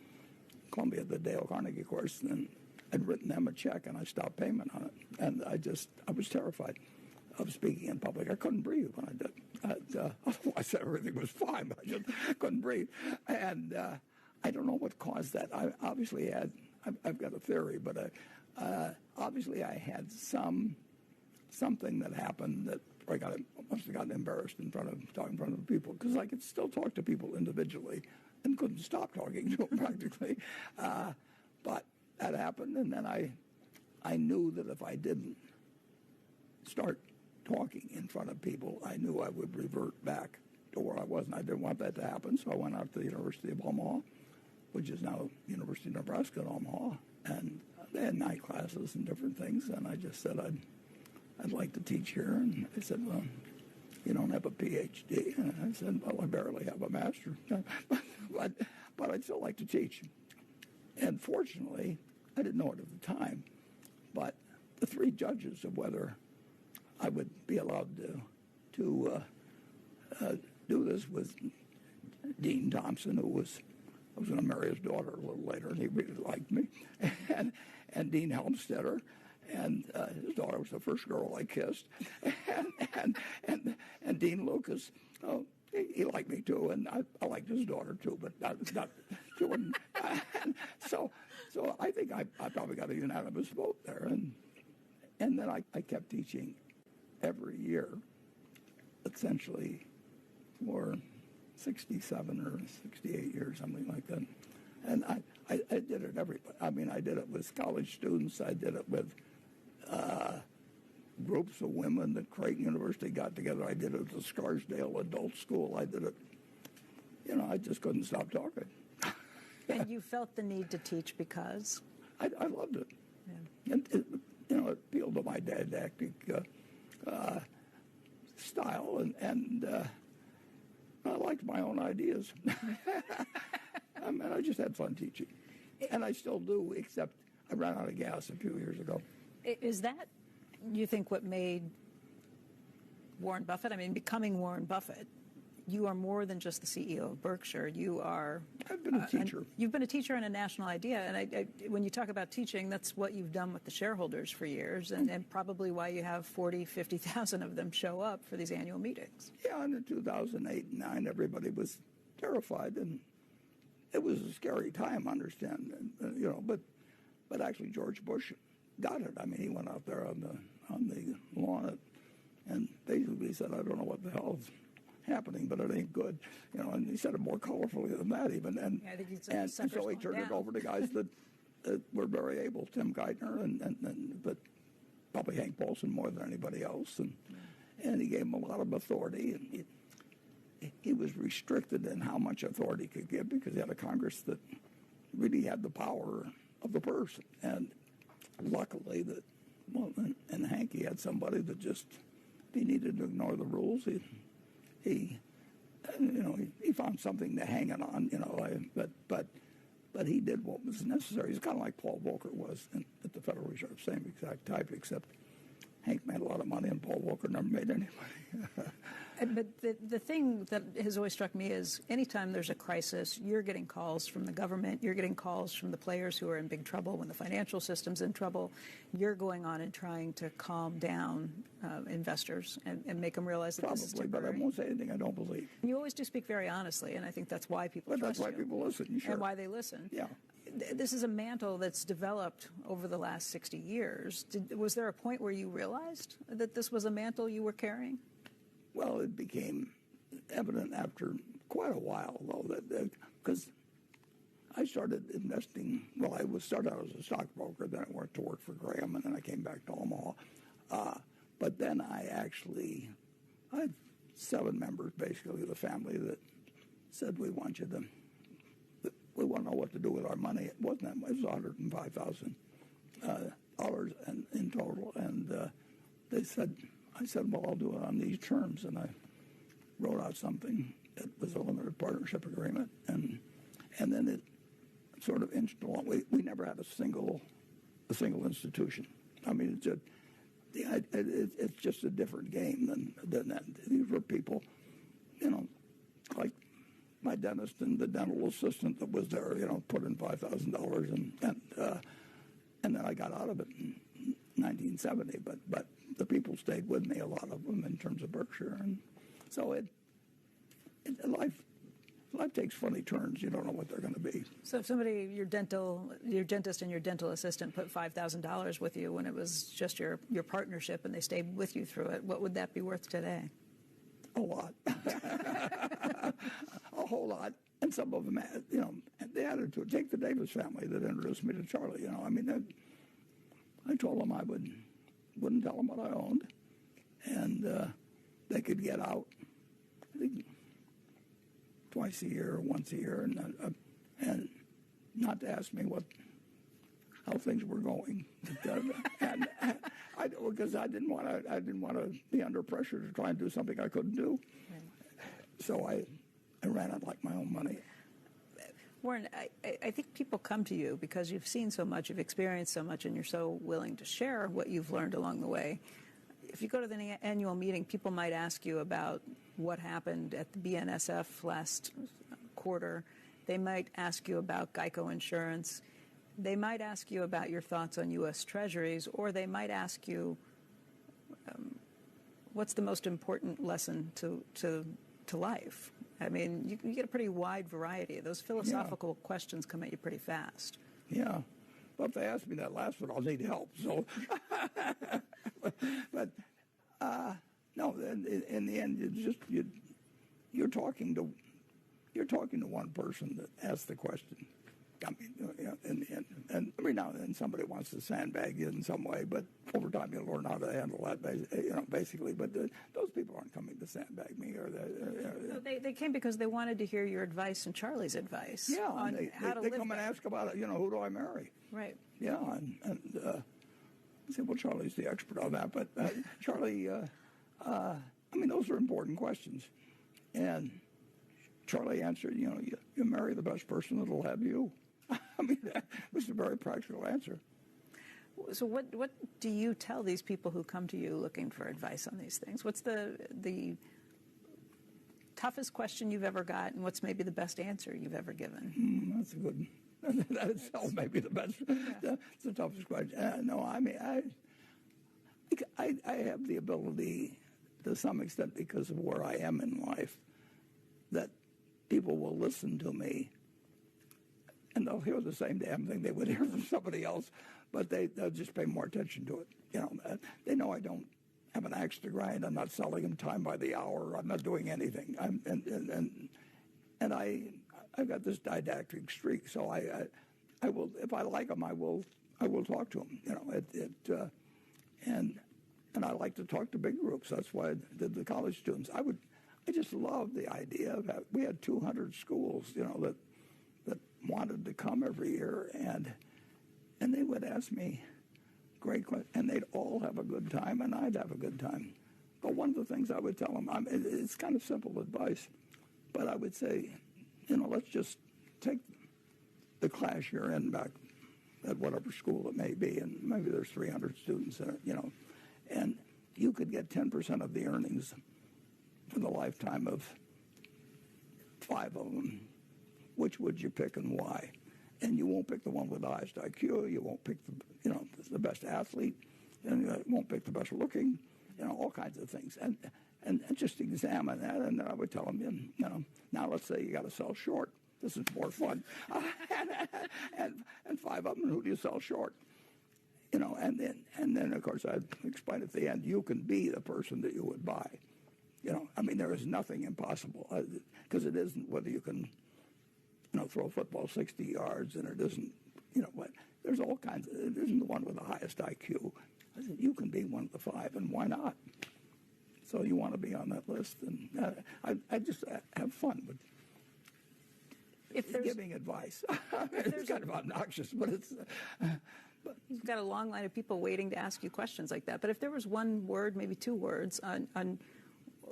Columbia, the Dale Carnegie course, and I'd written them a check, and I stopped payment on it. And I was terrified of speaking in public. I couldn't breathe when I did. Otherwise, everything was fine, but I just couldn't breathe. And I don't know what caused that. I obviously had, I've got a theory, but obviously I had something that happened that I must have gotten embarrassed talking in front of people, because I could still talk to people individually and couldn't stop talking to them practically. But that happened, and then I knew that if I didn't start talking in front of people, I knew I would revert back to where I was, and I didn't want that to happen. So I went out to the University of Omaha, which is now University of Nebraska at Omaha, and they had night classes and different things, and I just said I'd like to teach here. And they said, well, you don't have a PhD. And I said, well, I barely have a master's, but I'd still like to teach. And fortunately, I didn't know it at the time, but the three judges of whether I would be allowed to do this was Dean Thompson, who I was going to marry his daughter a little later, and he really liked me, and Dean Helmstetter, and his daughter was the first girl I kissed, and Dean Lucas. Oh, he liked me too, and I liked his daughter too, but not too. And so I think I probably got a unanimous vote there, and then I kept teaching every year, essentially for 67 or 68 years, something like that. And I did it I did it with college students. I did it with groups of women that Creighton University got together. I did it at the Scarsdale Adult School. I did it, I just couldn't stop talking. And you felt the need to teach because? I loved it. Yeah. And it appealed to my didactic style, and I liked my own ideas. I just had fun teaching. And I still do, except I ran out of gas a few years ago. Is that, you think, what made Warren Buffett? I mean, becoming Warren Buffett, you are more than just the CEO of Berkshire. I've been a teacher. You've been a teacher and a national idea. And when you talk about teaching, that's what you've done with the shareholders for years, and probably why you have 40, 50,000 of them show up for these annual meetings. Yeah, and in 2008 and 2009, everybody was terrified, and it was a scary time, I understand. But actually George Bush got it. I mean, he went out there on the lawn and basically said, I don't know what the hell is happening, but it ain't good, and he said it more colorfully than that even, and so he turned it over to guys that were very able, Tim Geithner, but probably Hank Paulson more than anybody else, and he gave him a lot of authority, and he was restricted in how much authority he could give because he had a Congress that really had the power of the purse, and luckily and Hank, he had somebody that just, if he needed to ignore the rules, he found something to hang it on, but he did what was necessary. He's kind of like Paul Volcker was at the Federal Reserve, same exact type, except Hank made a lot of money and Paul Volcker never made any money. But the thing that has always struck me is anytime there's a crisis, you're getting calls from the government, you're getting calls from the players who are in big trouble when the financial system's in trouble. You're going on and trying to calm down investors and make them realize that this is temporary. But I won't say anything I don't believe. You always do speak very honestly, and I think that's why people trust you. That's why people listen, sure. And why they listen. Yeah. This is a mantle that's developed over the last 60 years. Was there a point where you realized that this was a mantle you were carrying? Well, it became evident after quite a while, though, because I started investing. Well, I started out as a stockbroker, then I went to work for Graham, and then I came back to Omaha. But then I had 7 members, basically, of the family that said, we want to know what to do with our money. It wasn't that much. It was $105,000 in total, and I said, well, I'll do it on these terms, and I wrote out something that was a limited partnership agreement, and then it sort of inched along. We never had a single institution. I mean, it's just a different game than that. These were people, like my dentist and the dental assistant that was there, put in $5,000, and then I got out of it in 1970, but the people stayed with me, a lot of them, in terms of Berkshire, So life takes funny turns. You don't know what they're going to be. So if somebody, your dentist and your dental assistant put $5,000 with you when it was just your partnership and they stayed with you through it, what would that be worth today? A lot. A whole lot. And some of them, the attitude. Take the Davis family that introduced me to Charlie. I mean, I told them I wouldn't tell them what I owned, and they could get out, I think, twice a year or once a year, and not to ask me how things were going, because I didn't want to be under pressure to try and do something I couldn't do. Right. So I ran it like my own money. Warren, I think people come to you because you've seen so much, you've experienced so much, and you're so willing to share what you've learned along the way. If you go to the annual meeting, people might ask you about what happened at the BNSF last quarter. They might ask you about Geico Insurance. They might ask you about your thoughts on U.S. Treasuries, or they might ask you what's the most important lesson to life. I mean, you get a pretty wide variety. Those philosophical questions come at you pretty fast. Yeah. Well, if they ask me that last one, I'll need help. So, but no. In the end, you're talking to one person that asks the question. I mean, in the end, and every now and then somebody wants to sandbag you in some way, but over time you'll learn how to handle that, basically. But those people aren't coming to sandbag me, they came because they wanted to hear your advice and Charlie's advice. Yeah, on how to they live come and ask about it. Who do I marry? Right. Yeah, and I say, well, Charlie's the expert on that, but Charlie, I mean, those are important questions, and Charlie answered, you marry the best person that'll have you. I mean, that was a very practical answer. So what do you tell these people who come to you looking for advice on these things? What's the toughest question you've ever got, and what's maybe the best answer you've ever given? That's a good one. That itself may be the best. Yeah. It's the toughest question. No, I mean, I have the ability, to some extent because of where I am in life, that people will listen to me and they'll hear the same damn thing they would hear from somebody else, but they'll just pay more attention to it. They know I don't have an axe to grind. I'm not selling them time by the hour. I'm not doing anything. And I've got this didactic streak, so I will, if I like them, I will talk to them. And I like to talk to big groups. That's why I did the college students. I just love the idea that we had 200 schools, that wanted to come every year, and they would ask me great questions, and they'd all have a good time, and I'd have a good time. But one of the things I would tell them, it's kind of simple advice, but I would say, let's just take the class you're in back at whatever school it may be, and maybe there's 300 students there, and you could get 10% of the earnings for the lifetime of 5 of them. Which would you pick and why? And you won't pick the one with the highest IQ. You won't pick the best athlete, and you won't pick the best looking. All kinds of things. And just examine that. And then I would tell them, now let's say you got to sell short. This is more fun. and 5 of them, who do you sell short? And then of course I'd explain at the end, you can be the person that you would buy. I mean, there is nothing impossible because it isn't whether you can, throw a football 60 yards, and it isn't, what. There's all kinds. It isn't the one with the highest IQ. I said, you can be one of the 5, and why not? So you want to be on that list, and I just have fun with giving advice. It's kind of obnoxious, but it's. You've got a long line of people waiting to ask you questions like that. But if there was one word, maybe 2 words, on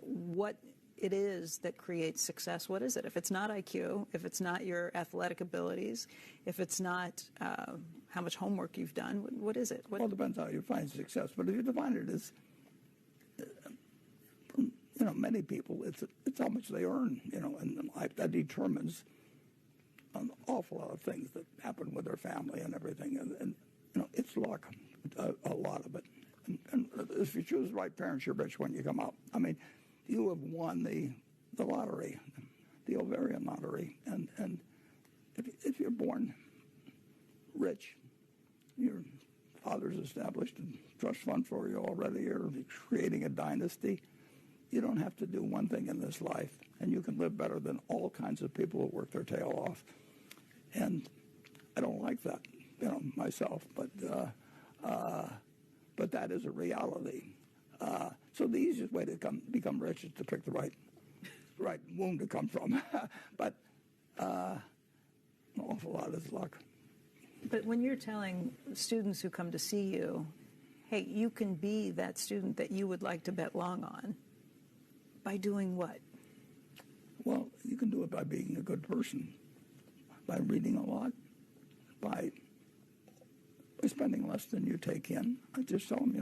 what it is that creates success, what is it? If it's not IQ, if it's not your athletic abilities, if it's not how much homework you've done, what is it? Well, it depends how you define success. But if you define it as, many people, it's how much they earn, in life. That determines an awful lot of things that happen with their family and everything. And it's luck, a lot of it. And if you choose the right parents, you're rich when you come out. I mean, you have won the lottery, the ovarian lottery, and if you're born rich, your father's established a trust fund for you already, or creating a dynasty, you don't have to do one thing in this life, and you can live better than all kinds of people who work their tail off. And I don't like that, myself, but that is a reality. So the easiest way to become rich is to pick the right womb to come from. But an awful lot is luck. But when you're telling students who come to see you, hey, you can be that student that you would like to bet long on, by doing what? Well, you can do it by being a good person, by reading a lot, by spending less than you take in. I just tell them,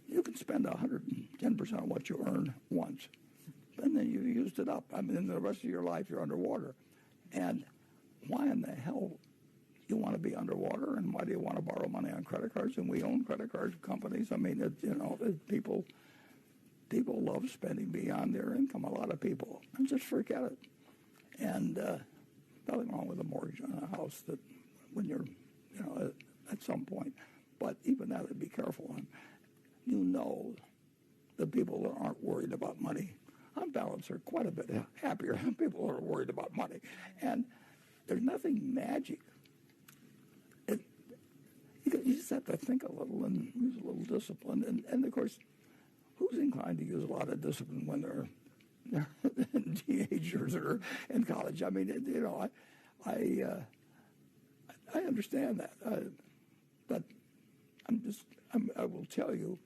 you can spend 110% of what you earn once, and then you've used it up. I mean, the rest of your life you're underwater. And why in the hell you want to be underwater, and why do you want to borrow money on credit cards? And we own credit card companies. I mean, people love spending beyond their income. A lot of people, and just forget it. And nothing wrong with a mortgage on a house that when you're, at some point. But even that, I'd be careful on. The people that aren't worried about money, on balance, are quite a bit happier than people who are worried about money. And there's nothing magic. You just have to think a little and use a little discipline. And of course, who's inclined to use a lot of discipline when they're teenagers or in college? I mean, I understand that, but I will tell you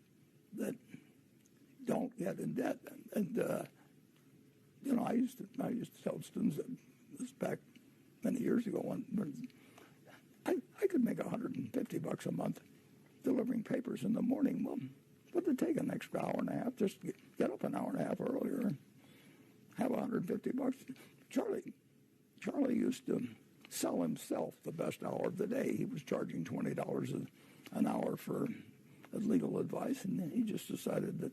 that don't get in debt. And I used to tell students that this back many years ago when I could make $150 a month delivering papers in the morning. Well, what would it take an extra hour and a half? Just get up an hour and a half earlier and have $150. Charlie used to sell himself the best hour of the day. He was charging $20 an hour for legal advice, and he just decided that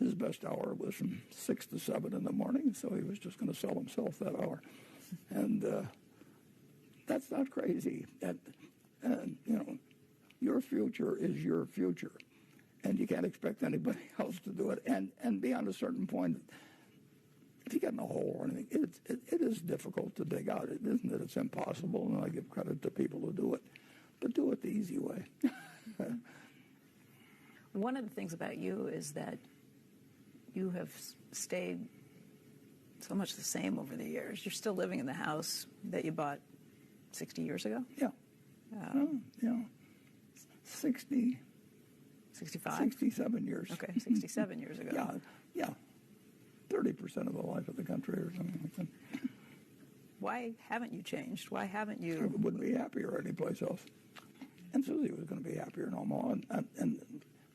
his best hour was from 6 to 7 in the morning, so he was just going to sell himself that hour. And that's not crazy. Your future is your future, and you can't expect anybody else to do it. And beyond a certain point, if you get in a hole or anything, it is difficult to dig out. It isn't that it's impossible, and I give credit to people who do it, but do it the easy way. One of the things about you is that you have stayed so much the same over the years. You're still living in the house that you bought 60 years ago? Yeah. 60. 65? 67 years. Okay, 67 years ago. Yeah. 30% of the life of the country or something like that. Why haven't you changed? Why haven't you? I wouldn't be happier anyplace else. And Susie was going to be happier in Omaha, and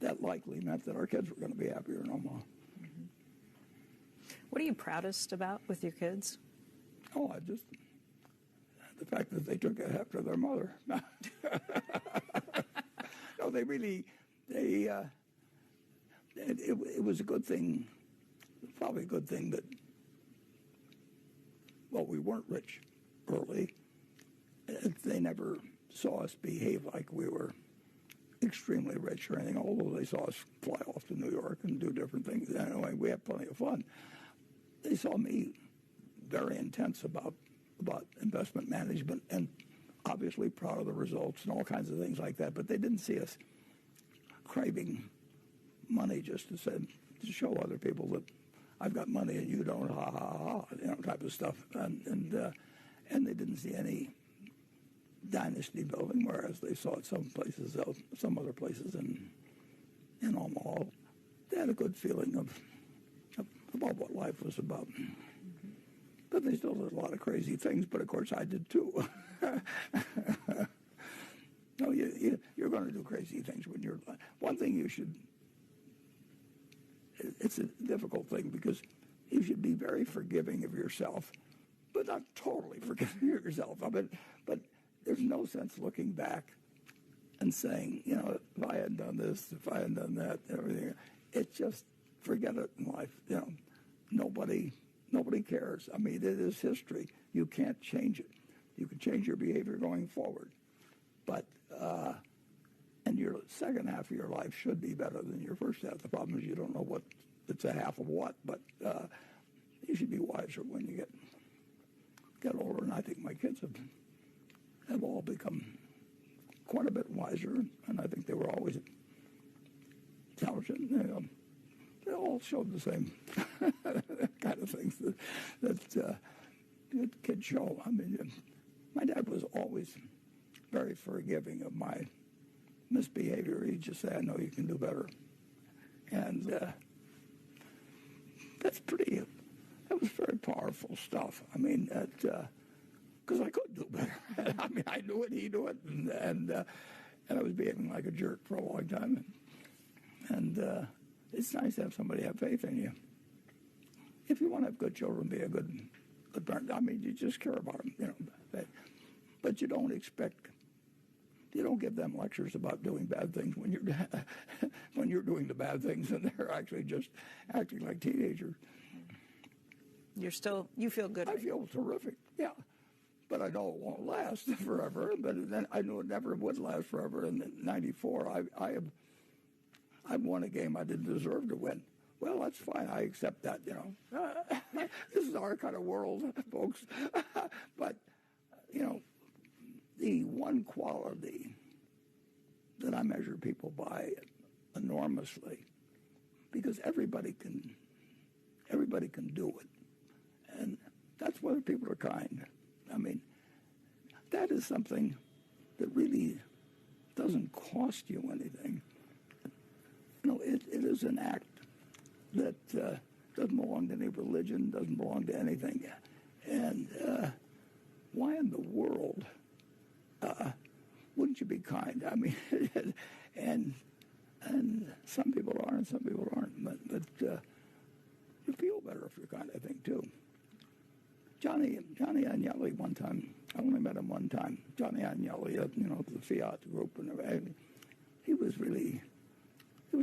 that likely meant that our kids were going to be happier in Omaha. Mm-hmm. What are you proudest about with your kids? Oh, the fact that they took it after their mother. No, it was a good thing, probably a good thing that, well, we weren't rich early. They never saw us behave like we were extremely rich or anything, although they saw us fly off to New York and do different things. Anyway, we had plenty of fun. They saw me very intense about investment management and obviously proud of the results and all kinds of things like that, but they didn't see us craving money just to show other people that I've got money and you don't, ha ha ha, type of stuff. And they didn't see any dynasty building, whereas they saw it some other places in Omaha. They had a good feeling about what life was about. Mm-hmm. But they still did a lot of crazy things, but of course I did too. No, you're going to do crazy things when you're... One thing you should... It's a difficult thing because you should be very forgiving of yourself, but not totally forgiving of yourself. But there's no sense looking back and saying, if I hadn't done this, if I hadn't done that, everything. It's just forget it in life. Nobody cares. I mean, it is history. You can't change it. You can change your behavior going forward, but and your second half of your life should be better than your first half. The problem is you don't know what it's a half of what, but you should be wiser when you get older. And I think my kids have all become quite a bit wiser, and I think they were always intelligent. They all showed the same kind of things that kids show. I mean, my dad was always very forgiving of my misbehavior. He'd just say, "I know you can do better," and that was very powerful stuff. I mean, because I could do better. I mean, I knew it, he knew it, and I was behaving like a jerk for a long time. And it's nice to have somebody have faith in you. If you want to have good children, be a good parent. I mean, you just care about them, But you don't give them lectures about doing bad things when you're doing the bad things and they're actually just acting like teenagers. You feel good. I feel terrific, yeah. But I know it won't last forever. But then I knew it never would last forever. In '94, I won a game I didn't deserve to win. Well, that's fine. I accept that, This is our kind of world, folks. But, the one quality that I measure people by enormously, because everybody can do it. And that's whether people are kind. I mean, that is something that really doesn't cost you anything. It is an act that doesn't belong to any religion, doesn't belong to anything. And why in the world wouldn't you be kind? I mean, and some people are and some people aren't. But you feel better if you're kind, I think, too. Johnny Agnelli one time, I only met him one time. Johnny Agnelli, the Fiat group, and he was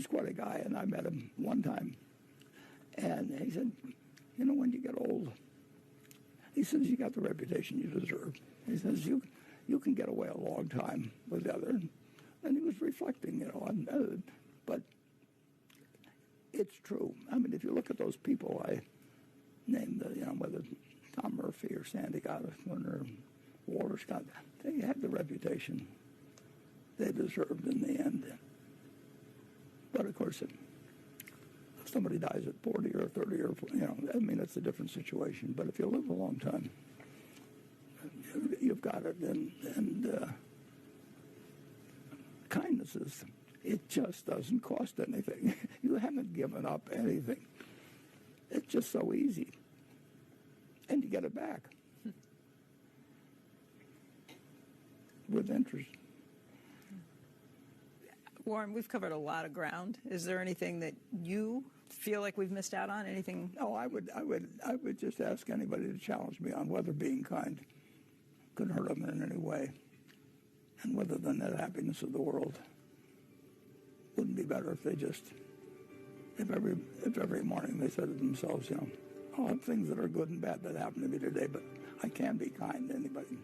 quite a guy, and I met him one time. And he said, when you get old, he says, you got the reputation you deserve. He says, you can get away a long time with the other. And he was reflecting, but it's true. I mean, if you look at those people I named, whether Tom Murphy or Sandy Gottesman or Walter Scott, they had the reputation they deserved in the end. But of course, if somebody dies at 40 or 30 or, it's a different situation. But if you live a long time, you've got it. And kindness it just doesn't cost anything. You haven't given up anything. It's just so easy. And you get it back with interest. Warren, we've covered a lot of ground. Is there anything that you feel like we've missed out on? Anything? No, I would just ask anybody to challenge me on whether being kind could hurt them in any way, and whether the net happiness of the world wouldn't be better if every morning they said to themselves, I'll have things that are good and bad that happen to me today, but I can be kind to anybody.